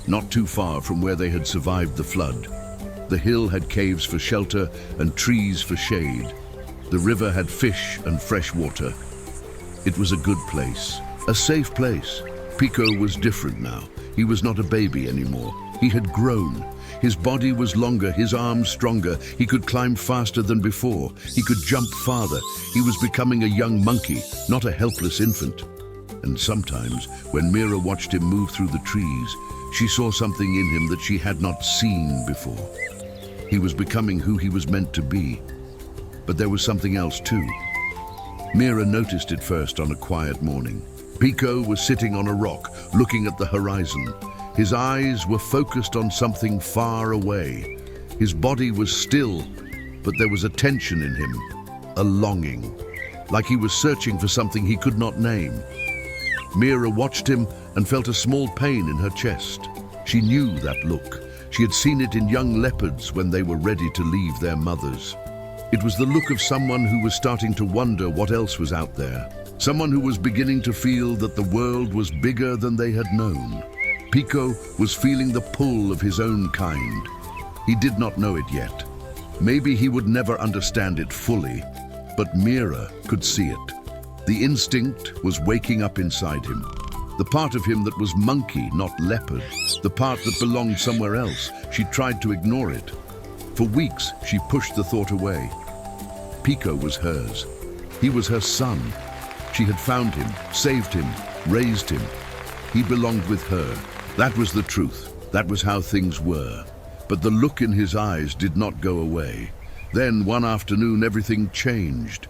not too far from where they had survived the flood. The hill had caves for shelter and trees for shade. The river had fish and fresh water. It was a good place, a safe place. Pico was different now. He was not a baby anymore. He had grown. His body was longer, his arms stronger. He could climb faster than before. He could jump farther. He was becoming a young monkey, not a helpless infant. And sometimes, when Mira watched him move through the trees, she saw something in him that she had not seen before. He was becoming who he was meant to be. But there was something else too. Mira noticed it first on a quiet morning. Pico was sitting on a rock, looking at the horizon. His eyes were focused on something far away. His body was still, but there was a tension in him, a longing, like he was searching for something he could not name. Mira watched him and felt a small pain in her chest. She knew that look. She had seen it in young leopards when they were ready to leave their mothers. It was the look of someone who was starting to wonder what else was out there. Someone who was beginning to feel that the world was bigger than they had known. Pico was feeling the pull of his own kind. He did not know it yet. Maybe he would never understand it fully, but Mira could see it. The instinct was waking up inside him. The part of him that was monkey, not leopard. The part that belonged somewhere else. She tried to ignore it. For weeks, she pushed the thought away. Pico was hers. He was her son. She had found him, saved him, raised him. He belonged with her. That was the truth. That was how things were. But the look in his eyes did not go away. Then, one afternoon, everything changed.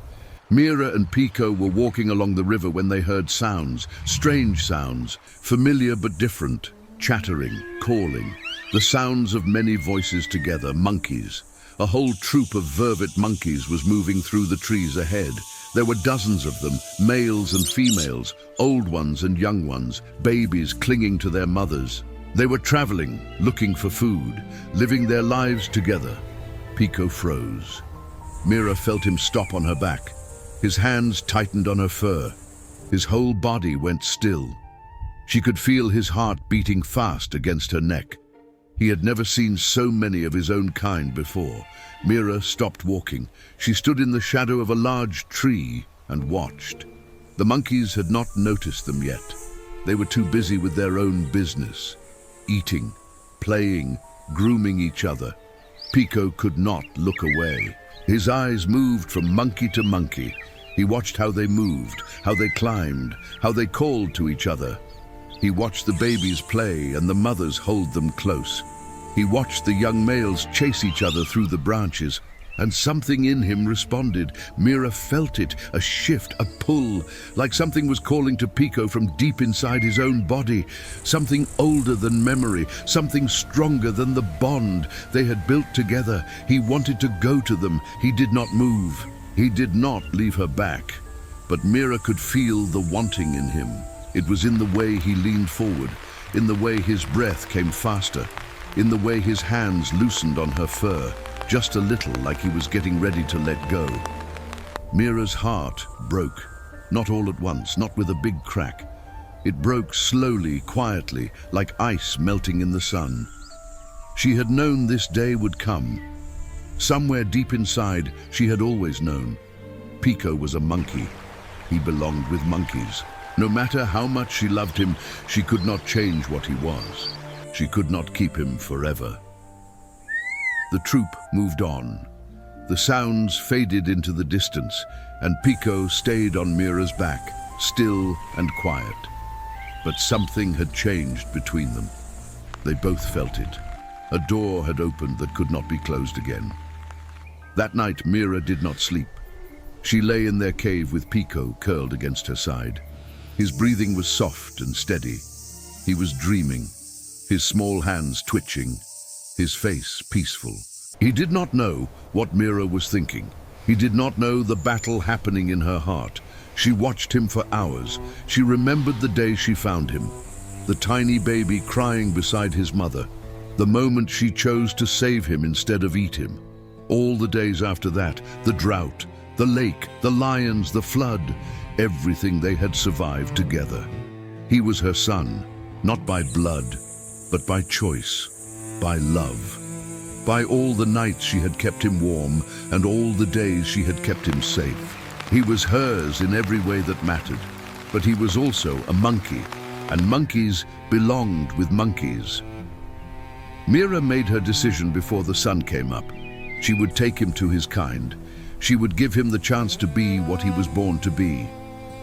Mira and Pico were walking along the river when they heard sounds, strange sounds, familiar but different, chattering, calling. The sounds of many voices together, monkeys. A whole troop of vervet monkeys was moving through the trees ahead. There were dozens of them, males and females, old ones and young ones, babies clinging to their mothers. They were traveling, looking for food, living their lives together. Pico froze. Mira felt him stop on her back. His hands tightened on her fur. His whole body went still. She could feel his heart beating fast against her neck. He had never seen so many of his own kind before. Mira stopped walking. She stood in the shadow of a large tree and watched. The monkeys had not noticed them yet. They were too busy with their own business, eating, playing, grooming each other. Pico could not look away. His eyes moved from monkey to monkey. He watched how they moved, how they climbed, how they called to each other. He watched the babies play and the mothers hold them close. He watched the young males chase each other through the branches, and something in him responded. Mira felt it, a shift, a pull, like something was calling to Pico from deep inside his own body. Something older than memory, something stronger than the bond they had built together. He wanted to go to them. He did not move. He did not leave her back. But Mira could feel the wanting in him. It was in the way he leaned forward, in the way his breath came faster, in the way his hands loosened on her fur, just a little, like he was getting ready to let go. Mira's heart broke, not all at once, not with a big crack. It broke slowly, quietly, like ice melting in the sun. She had known this day would come. Somewhere deep inside, she had always known. Pico was a monkey. He belonged with monkeys. No matter how much she loved him, she could not change what he was. She could not keep him forever. The troop moved on. The sounds faded into the distance, and Pico stayed on Mira's back, still and quiet. But something had changed between them. They both felt it. A door had opened that could not be closed again. That night, Mira did not sleep. She lay in their cave with Pico curled against her side. His breathing was soft and steady. He was dreaming, his small hands twitching, his face peaceful. He did not know what Mira was thinking. He did not know the battle happening in her heart. She watched him for hours. She remembered the day she found him, the tiny baby crying beside his mother, the moment she chose to save him instead of eat him. All the days after that, the drought, the lake, the lions, the flood, everything they had survived together. He was her son, not by blood, but by choice, by love. By all the nights she had kept him warm and all the days she had kept him safe. He was hers in every way that mattered, but he was also a monkey, and monkeys belonged with monkeys. Mira made her decision before the sun came up. She would take him to his kind. She would give him the chance to be what he was born to be.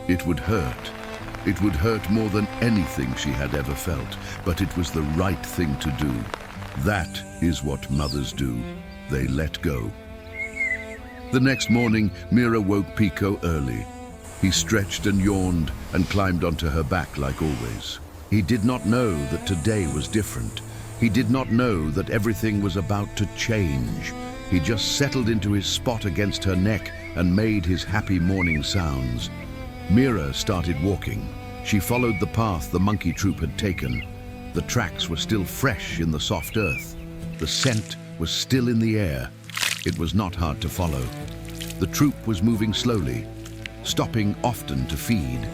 It would hurt. It would hurt more than anything she had ever felt, but it was the right thing to do. That is what mothers do. They let go. The next morning, Mira woke Pico early. He stretched and yawned and climbed onto her back like always. He did not know that today was different. He did not know that everything was about to change. He just settled into his spot against her neck and made his happy morning sounds. Mira started walking. She followed the path the monkey troop had taken. The tracks were still fresh in the soft earth. The scent was still in the air. It was not hard to follow. The troop was moving slowly, stopping often to feed.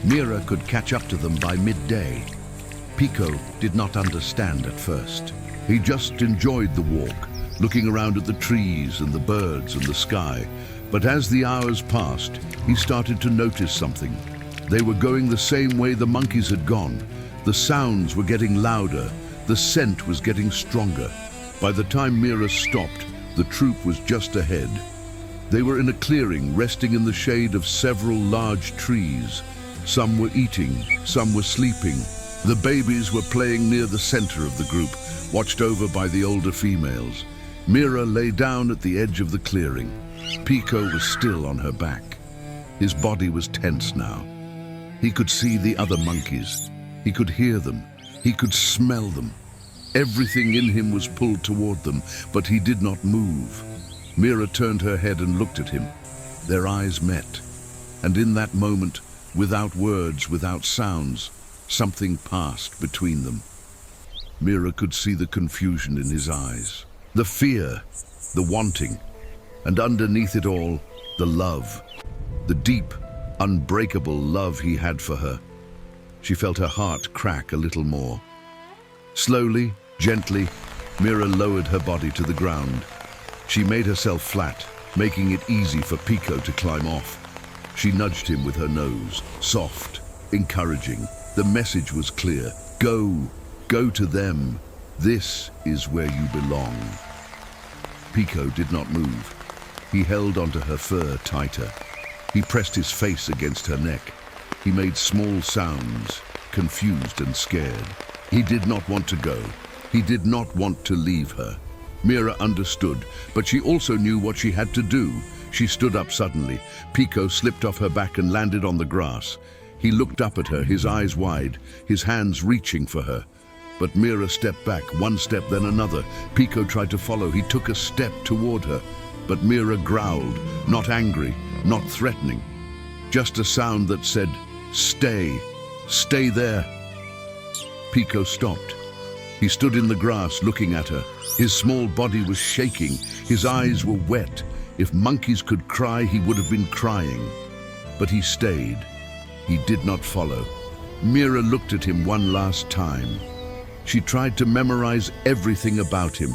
Mira could catch up to them by midday. Pico did not understand at first. He just enjoyed the walk, looking around at the trees and the birds and the sky. But as the hours passed, he started to notice something. They were going the same way the monkeys had gone. The sounds were getting louder. The scent was getting stronger. By the time Mira stopped, the troop was just ahead. They were in a clearing, resting in the shade of several large trees. Some were eating, some were sleeping. The babies were playing near the center of the group, watched over by the older females. Mira lay down at the edge of the clearing. Pico was still on her back. His body was tense now. He could see the other monkeys. He could hear them. He could smell them. Everything in him was pulled toward them, but he did not move. Mira turned her head and looked at him. Their eyes met. And in that moment, without words, without sounds, something passed between them. Mira could see the confusion in his eyes, the fear, the wanting, and underneath it all, the love, the deep, unbreakable love he had for her. She felt her heart crack a little more. Slowly, gently, Mira lowered her body to the ground. She made herself flat, making it easy for Pico to climb off. She nudged him with her nose, soft, encouraging. The message was clear. Go to them. This is where you belong. Pico did not move. He held onto her fur tighter. He pressed his face against her neck. He made small sounds, confused and scared. He did not want to go. He did not want to leave her. Mira understood, but she also knew what she had to do. She stood up suddenly. Pico slipped off her back and landed on the grass. He looked up at her, his eyes wide, his hands reaching for her. But Mira stepped back, one step then another. Pico tried to follow. He took a step toward her. But Mira growled, not angry, not threatening. Just a sound that said, "Stay, stay there." Pico stopped. He stood in the grass looking at her. His small body was shaking. His eyes were wet. If monkeys could cry, he would have been crying. But he stayed. He did not follow. Mira looked at him one last time. She tried to memorize everything about him.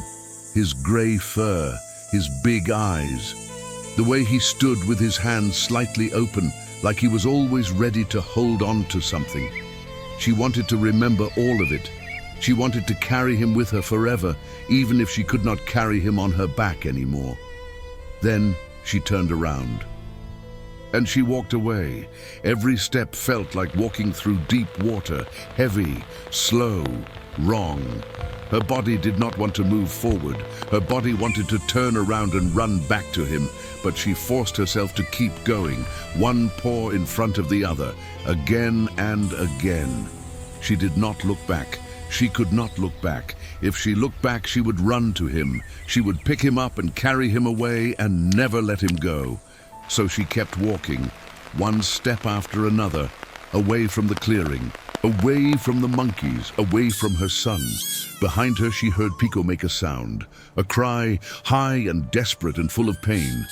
His gray fur, his big eyes, the way he stood with his hands slightly open, like he was always ready to hold on to something. She wanted to remember all of it. She wanted to carry him with her forever, even if she could not carry him on her back anymore. Then she turned around. And she walked away. Every step felt like walking through deep water, heavy, slow, wrong. Her body did not want to move forward. Her body wanted to turn around and run back to him, but she forced herself to keep going, one paw in front of the other, again and again. She did not look back. She could not look back. If she looked back, she would run to him. She would pick him up and carry him away and never let him go. So she kept walking, one step after another, away from the clearing, away from the monkeys, away from her son. Behind her she heard Pico make a sound, a cry, high and desperate and full of pain.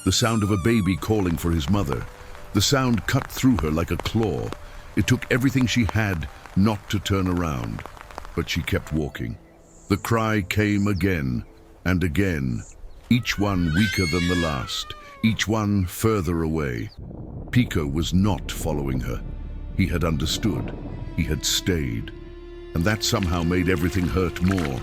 The sound of a baby calling for his mother. The sound cut through her like a claw. It took everything she had not to turn around, but she kept walking. The cry came again and again, each one weaker than the last. Each one further away. Pico was not following her. He had understood. He had stayed. And that somehow made everything hurt more.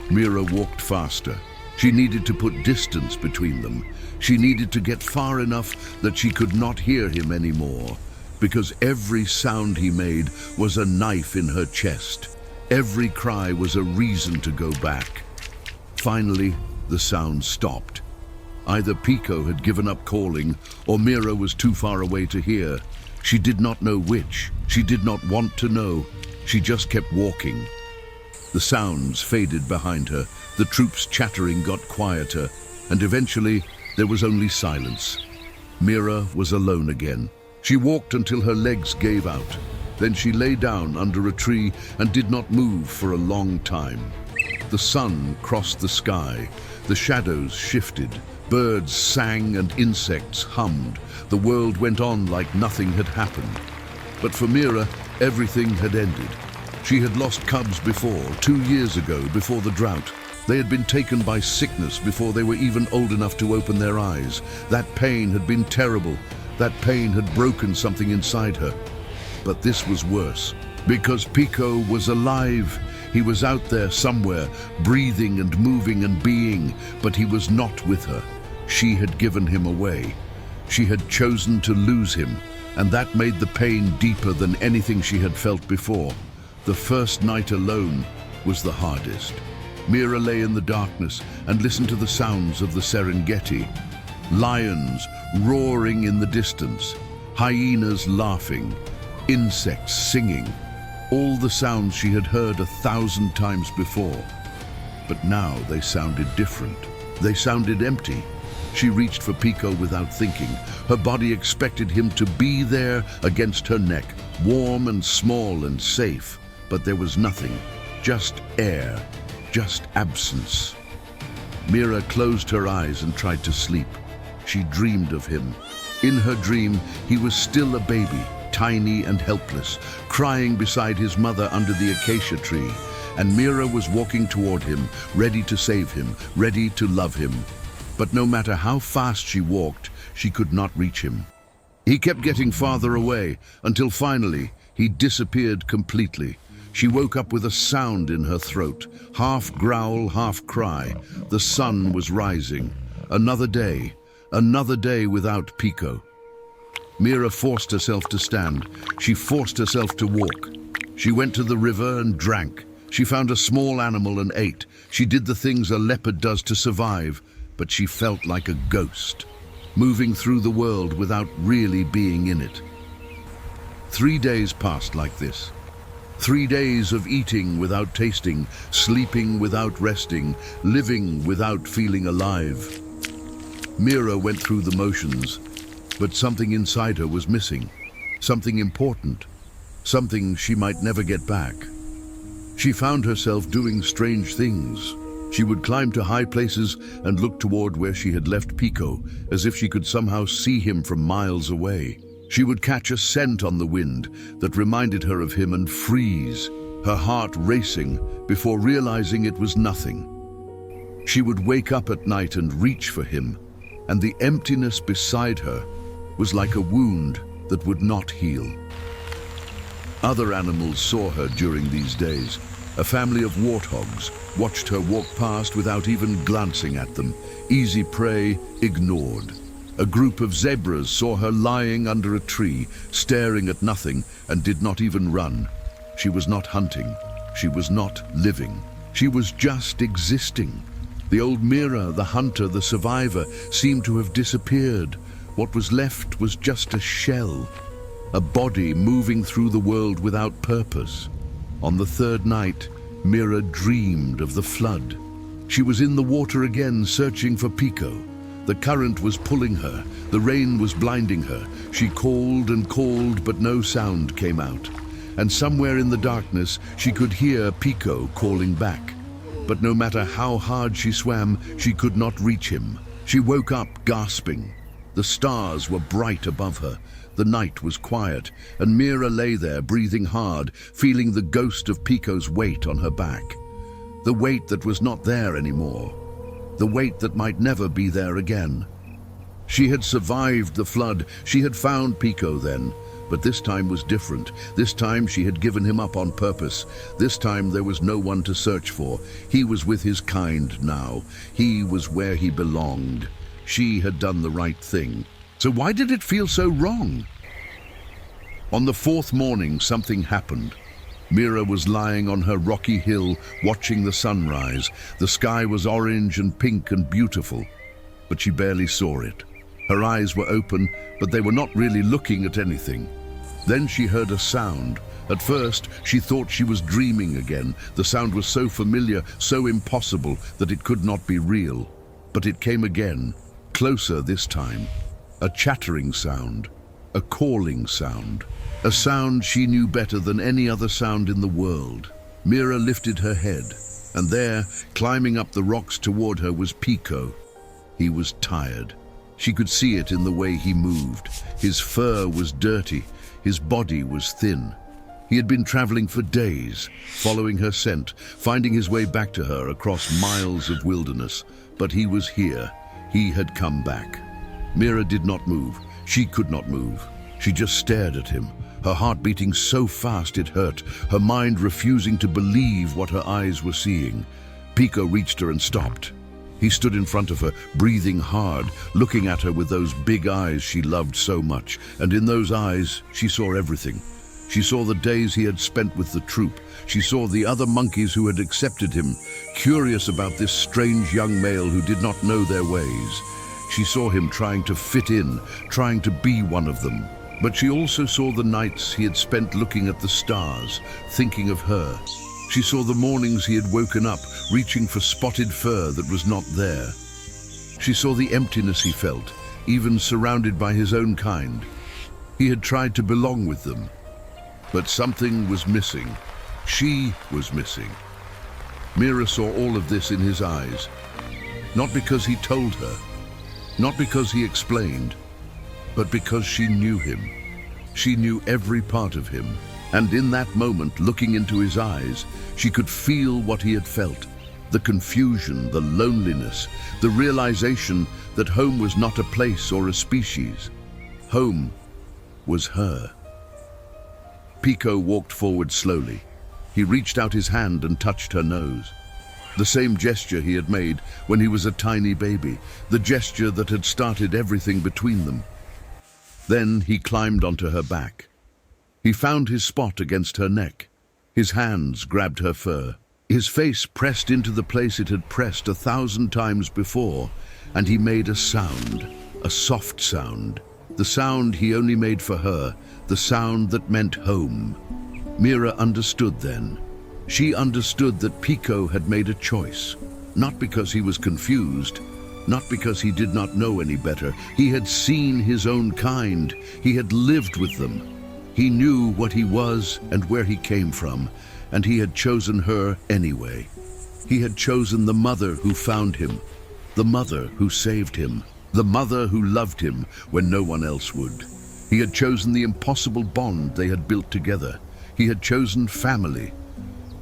Mira walked faster. She needed to put distance between them. She needed to get far enough that she could not hear him anymore, because every sound he made was a knife in her chest. Every cry was a reason to go back. Finally, the sound stopped. Either Pico had given up calling, or Mira was too far away to hear. She did not know which. She did not want to know. She just kept walking. The sounds faded behind her. The troops' chattering got quieter, and eventually there was only silence. Mira was alone again. She walked until her legs gave out. Then she lay down under a tree and did not move for a long time. The sun crossed the sky. The shadows shifted. Birds sang and insects hummed. The world went on like nothing had happened. But for Mira, everything had ended. She had lost cubs before, 2 years ago, before the drought. They had been taken by sickness before they were even old enough to open their eyes. That pain had been terrible. That pain had broken something inside her. But this was worse, because Pico was alive. He was out there somewhere, breathing and moving and being, but he was not with her. She had given him away. She had chosen to lose him, and that made the pain deeper than anything she had felt before. The first night alone was the hardest. Mira lay in the darkness and listened to the sounds of the Serengeti. Lions roaring in the distance, hyenas laughing, insects singing. All the sounds she had heard 1,000 times before. But now they sounded different. They sounded empty. She reached for Pico without thinking. Her body expected him to be there against her neck, warm and small and safe. But there was nothing, just air, just absence. Mira closed her eyes and tried to sleep. She dreamed of him. In her dream, he was still a baby, tiny and helpless, crying beside his mother under the acacia tree. And Mira was walking toward him, ready to save him, ready to love him. But no matter how fast she walked, she could not reach him. He kept getting farther away, until finally he disappeared completely. She woke up with a sound in her throat, half growl, half cry. The sun was rising. Another day without Pico. Mira forced herself to stand. She forced herself to walk. She went to the river and drank. She found a small animal and ate. She did the things a leopard does to survive, but she felt like a ghost, moving through the world without really being in it. 3 days passed like this. 3 days of eating without tasting, sleeping without resting, living without feeling alive. Mira went through the motions, but something inside her was missing. Something important. Something she might never get back. She found herself doing strange things. She would climb to high places and look toward where she had left Pico, as if she could somehow see him from miles away. She would catch a scent on the wind that reminded her of him and freeze, her heart racing before realizing it was nothing. She would wake up at night and reach for him, and the emptiness beside her was like a wound that would not heal. Other animals saw her during these days. A family of warthogs watched her walk past without even glancing at them. Easy prey ignored. A group of zebras saw her lying under a tree, staring at nothing, and did not even run. She was not hunting. She was not living. She was just existing. The old Mira, the hunter, the survivor, seemed to have disappeared. What was left was just a shell, a body moving through the world without purpose. On the third night, Mira dreamed of the flood. She was in the water again, searching for Pico. The current was pulling her. The rain was blinding her. She called and called, but no sound came out. And somewhere in the darkness, she could hear Pico calling back. But no matter how hard she swam, she could not reach him. She woke up gasping. The stars were bright above her. The night was quiet, and Mira lay there breathing hard, feeling the ghost of Pico's weight on her back. The weight that was not there anymore. The weight that might never be there again. She had survived the flood. She had found Pico then. But this time was different. This time she had given him up on purpose. This time there was no one to search for. He was with his kind now. He was where he belonged. She had done the right thing. So why did it feel so wrong? On the fourth morning, something happened. Mira was lying on her rocky hill, watching the sunrise. The sky was orange and pink and beautiful, but she barely saw it. Her eyes were open, but they were not really looking at anything. Then she heard a sound. At first, she thought she was dreaming again. The sound was so familiar, so impossible, that it could not be real. But it came again, closer this time. A chattering sound, a calling sound. A sound she knew better than any other sound in the world. Mira lifted her head, and there, climbing up the rocks toward her, was Pico. He was tired. She could see it in the way he moved. His fur was dirty. His body was thin. He had been traveling for days, following her scent, finding his way back to her across miles of wilderness. But he was here. He had come back. Mira did not move. She could not move. She just stared at him, her heart beating so fast it hurt, her mind refusing to believe what her eyes were seeing. Pico reached her and stopped. He stood in front of her, breathing hard, looking at her with those big eyes she loved so much. And in those eyes, she saw everything. She saw the days he had spent with the troop. She saw the other monkeys who had accepted him, curious about this strange young male who did not know their ways. She saw him trying to fit in, trying to be one of them. But she also saw the nights he had spent looking at the stars, thinking of her. She saw the mornings he had woken up, reaching for spotted fur that was not there. She saw the emptiness he felt, even surrounded by his own kind. He had tried to belong with them, but something was missing. She was missing. Mira saw all of this in his eyes, not because he told her, not because he explained, but because she knew him. She knew every part of him. And in that moment, looking into his eyes, she could feel what he had felt. The confusion, the loneliness, the realization that home was not a place or a species. Home was her. Pico walked forward slowly. He reached out his hand and touched her nose. The same gesture he had made when he was a tiny baby, the gesture that had started everything between them. Then he climbed onto her back. He found his spot against her neck. His hands grabbed her fur. His face pressed into the place it had pressed 1,000 times before, and he made a sound, a soft sound, the sound he only made for her, the sound that meant home. Mira understood then. She understood that Pico had made a choice, not because he was confused, not because he did not know any better. He had seen his own kind. He had lived with them. He knew what he was and where he came from, and he had chosen her anyway. He had chosen the mother who found him, the mother who saved him, the mother who loved him when no one else would. He had chosen the impossible bond they had built together. He had chosen family.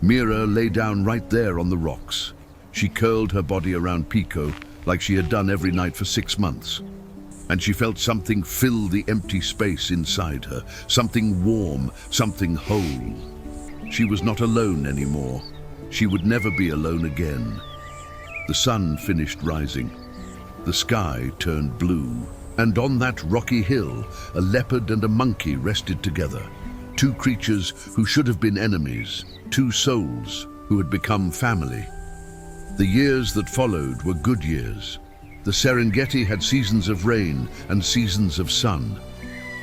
Mira lay down right there on the rocks. She curled her body around Pico like she had done every night for 6 months. And she felt something fill the empty space inside her, something warm, something whole. She was not alone anymore. She would never be alone again. The sun finished rising. The sky turned blue. And on that rocky hill, a leopard and a monkey rested together. Two creatures who should have been enemies. Two souls who had become family. The years that followed were good years. The Serengeti had seasons of rain and seasons of sun.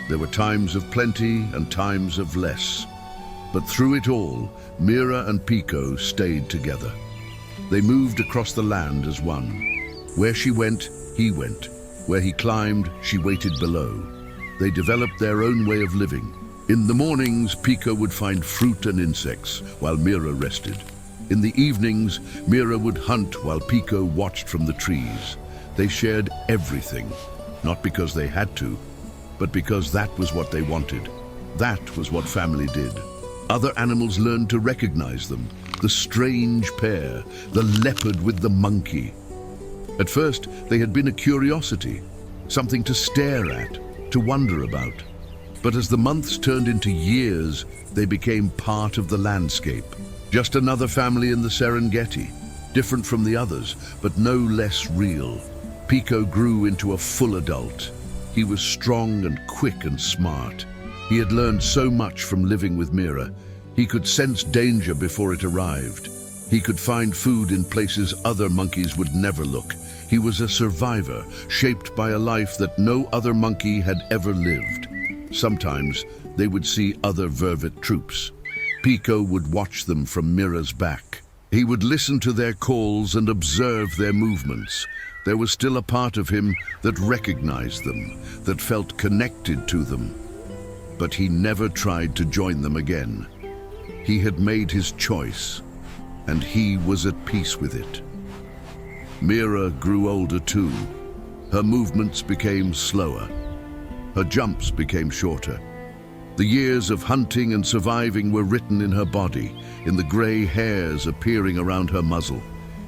There were times of plenty and times of less. But through it all, Mira and Pico stayed together. They moved across the land as one. Where she went, he went. Where he climbed, she waited below. They developed their own way of living. In the mornings, Pico would find fruit and insects, while Mira rested. In the evenings, Mira would hunt while Pico watched from the trees. They shared everything, not because they had to, but because that was what they wanted. That was what family did. Other animals learned to recognize them. The strange pair, the leopard with the monkey. At first, they had been a curiosity, something to stare at, to wonder about. But as the months turned into years, they became part of the landscape. Just another family in the Serengeti, different from the others, but no less real. Pico grew into a full adult. He was strong and quick and smart. He had learned so much from living with Mira. He could sense danger before it arrived. He could find food in places other monkeys would never look. He was a survivor, shaped by a life that no other monkey had ever lived. Sometimes they would see other vervet troops. Pico would watch them from Mira's back. He would listen to their calls and observe their movements. There was still a part of him that recognized them, that felt connected to them. But he never tried to join them again. He had made his choice, and he was at peace with it. Mira grew older too. Her movements became slower. Her jumps became shorter. The years of hunting and surviving were written in her body, in the gray hairs appearing around her muzzle,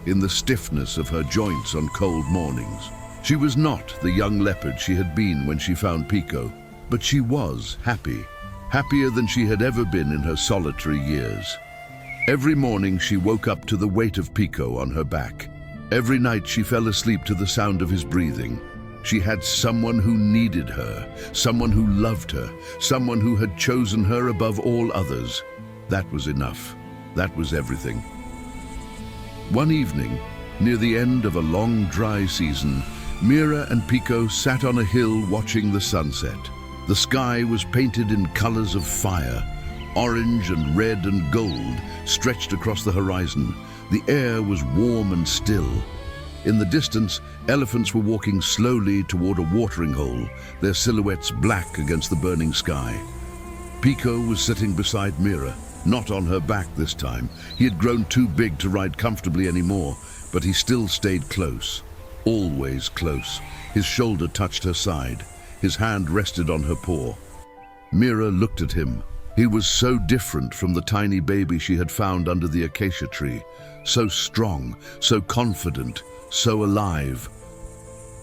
in the stiffness of her joints on cold mornings. She was not the young leopard she had been when she found Pico, but she was happy, happier than she had ever been in her solitary years. Every morning she woke up to the weight of Pico on her back. Every night she fell asleep to the sound of his breathing. She had someone who needed her, someone who loved her, someone who had chosen her above all others. That was enough. That was everything. One evening, near the end of a long dry season, Mira and Pico sat on a hill watching the sunset. The sky was painted in colors of fire. Orange and red and gold stretched across the horizon. The air was warm and still. In the distance, elephants were walking slowly toward a watering hole, their silhouettes black against the burning sky. Pico was sitting beside Mira, not on her back this time. He had grown too big to ride comfortably anymore, but he still stayed close, always close. His shoulder touched her side. His hand rested on her paw. Mira looked at him. He was so different from the tiny baby she had found under the acacia tree. So strong, so confident, so alive.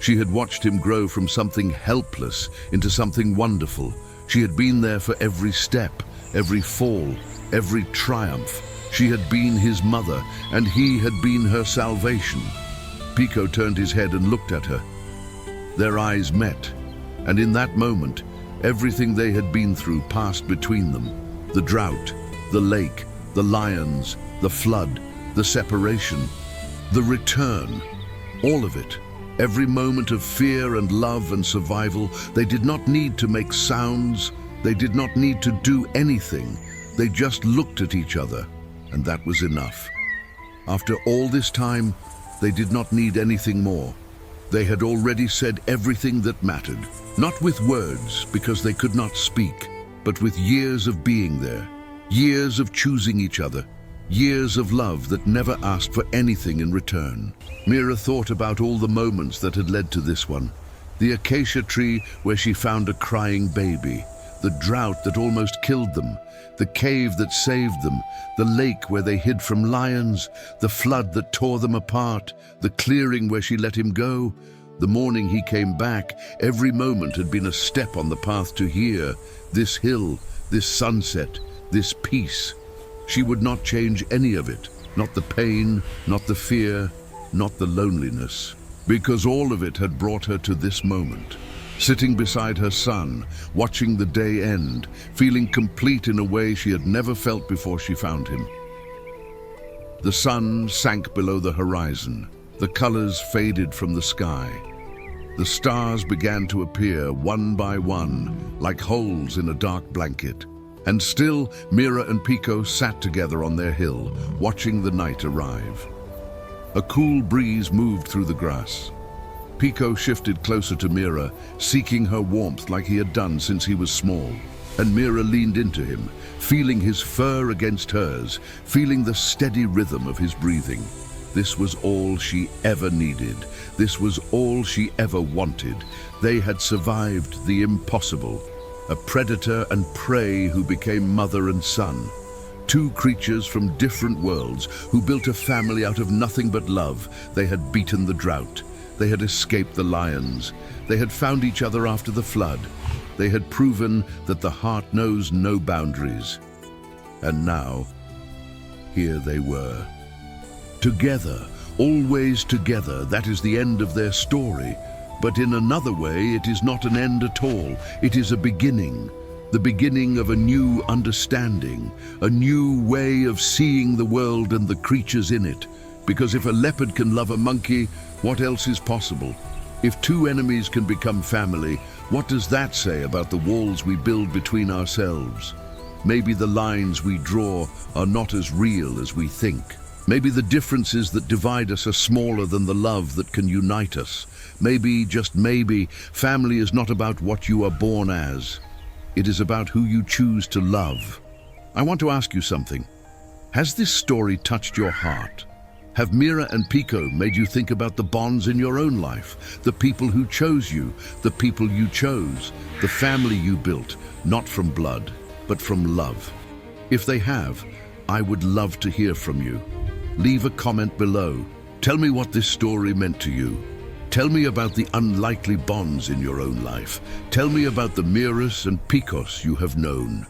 She had watched him grow from something helpless into something wonderful. She had been there for every step, every fall, every triumph. She had been his mother, and he had been her salvation. Pico turned his head and looked at her. Their eyes met, and in that moment, everything they had been through passed between them. The drought, the lake, the lions, the flood, the separation, the return, all of it. Every moment of fear and love and survival. They did not need to make sounds. They did not need to do anything. They just looked at each other, and that was enough. After all this time, they did not need anything more. They had already said everything that mattered, not with words because they could not speak, but with years of being there, years of choosing each other, years of love that never asked for anything in return. Mira thought about all the moments that had led to this one. The acacia tree where she found a crying baby, the drought that almost killed them, the cave that saved them, the lake where they hid from lions, the flood that tore them apart, the clearing where she let him go. The morning he came back, every moment had been a step on the path to here, this hill, this sunset, this peace. She would not change any of it. Not the pain, not the fear, not the loneliness. Because all of it had brought her to this moment. Sitting beside her son, watching the day end, feeling complete in a way she had never felt before she found him. The sun sank below the horizon. The colors faded from the sky. The stars began to appear one by one, like holes in a dark blanket. And still, Mira and Pico sat together on their hill, watching the night arrive. A cool breeze moved through the grass. Pico shifted closer to Mira, seeking her warmth like he had done since he was small. And Mira leaned into him, feeling his fur against hers, feeling the steady rhythm of his breathing. This was all she ever needed. This was all she ever wanted. They had survived the impossible. A predator and prey who became mother and son. Two creatures from different worlds who built a family out of nothing but love. They had beaten the drought. They had escaped the lions. They had found each other after the flood. They had proven that the heart knows no boundaries. And now, here they were. Together, always together, that is the end of their story. But in another way, it is not an end at all. It is a beginning. The beginning of a new understanding, a new way of seeing the world and the creatures in it. Because if a leopard can love a monkey, what else is possible? If two enemies can become family, what does that say about the walls we build between ourselves? Maybe the lines we draw are not as real as we think. Maybe the differences that divide us are smaller than the love that can unite us. Maybe, just maybe, family is not about what you are born as. It is about who you choose to love. I want to ask you something. Has this story touched your heart? Have Mira and Pico made you think about the bonds in your own life, the people who chose you, the people you chose, the family you built, not from blood, but from love? If they have, I would love to hear from you. Leave a comment below. Tell me what this story meant to you. Tell me about the unlikely bonds in your own life. Tell me about the Miras and Picos you have known.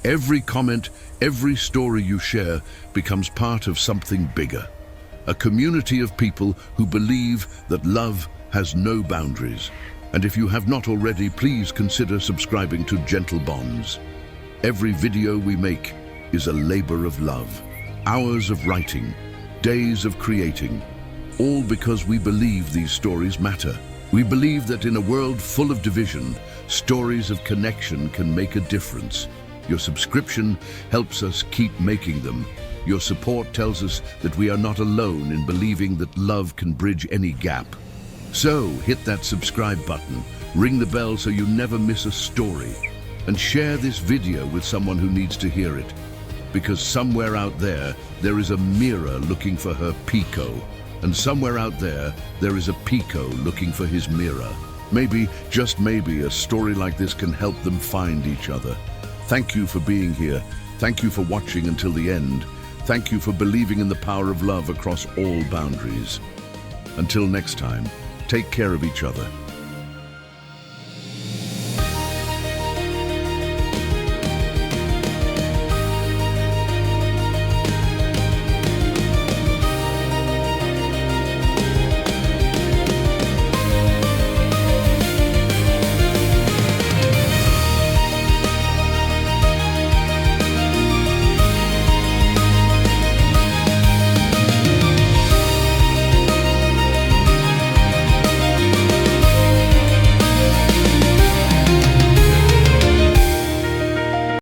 Every comment, every story you share becomes part of something bigger. A community of people who believe that love has no boundaries. And if you have not already, please consider subscribing to Gentle Bonds. Every video we make is a labor of love. Hours of writing, days of creating, all because we believe these stories matter. We believe that in a world full of division, stories of connection can make a difference. Your subscription helps us keep making them. Your support tells us that we are not alone in believing that love can bridge any gap. So hit that subscribe button, ring the bell so you never miss a story, and share this video with someone who needs to hear it. Because somewhere out there is a Mira looking for her Pico, and somewhere out there is a Pico looking for his Mira. Maybe, just maybe, a story like this can help them find each other. Thank you for being here. Thank you for watching until the end. Thank you for believing in the power of love across all boundaries. Until next time, take care of each other.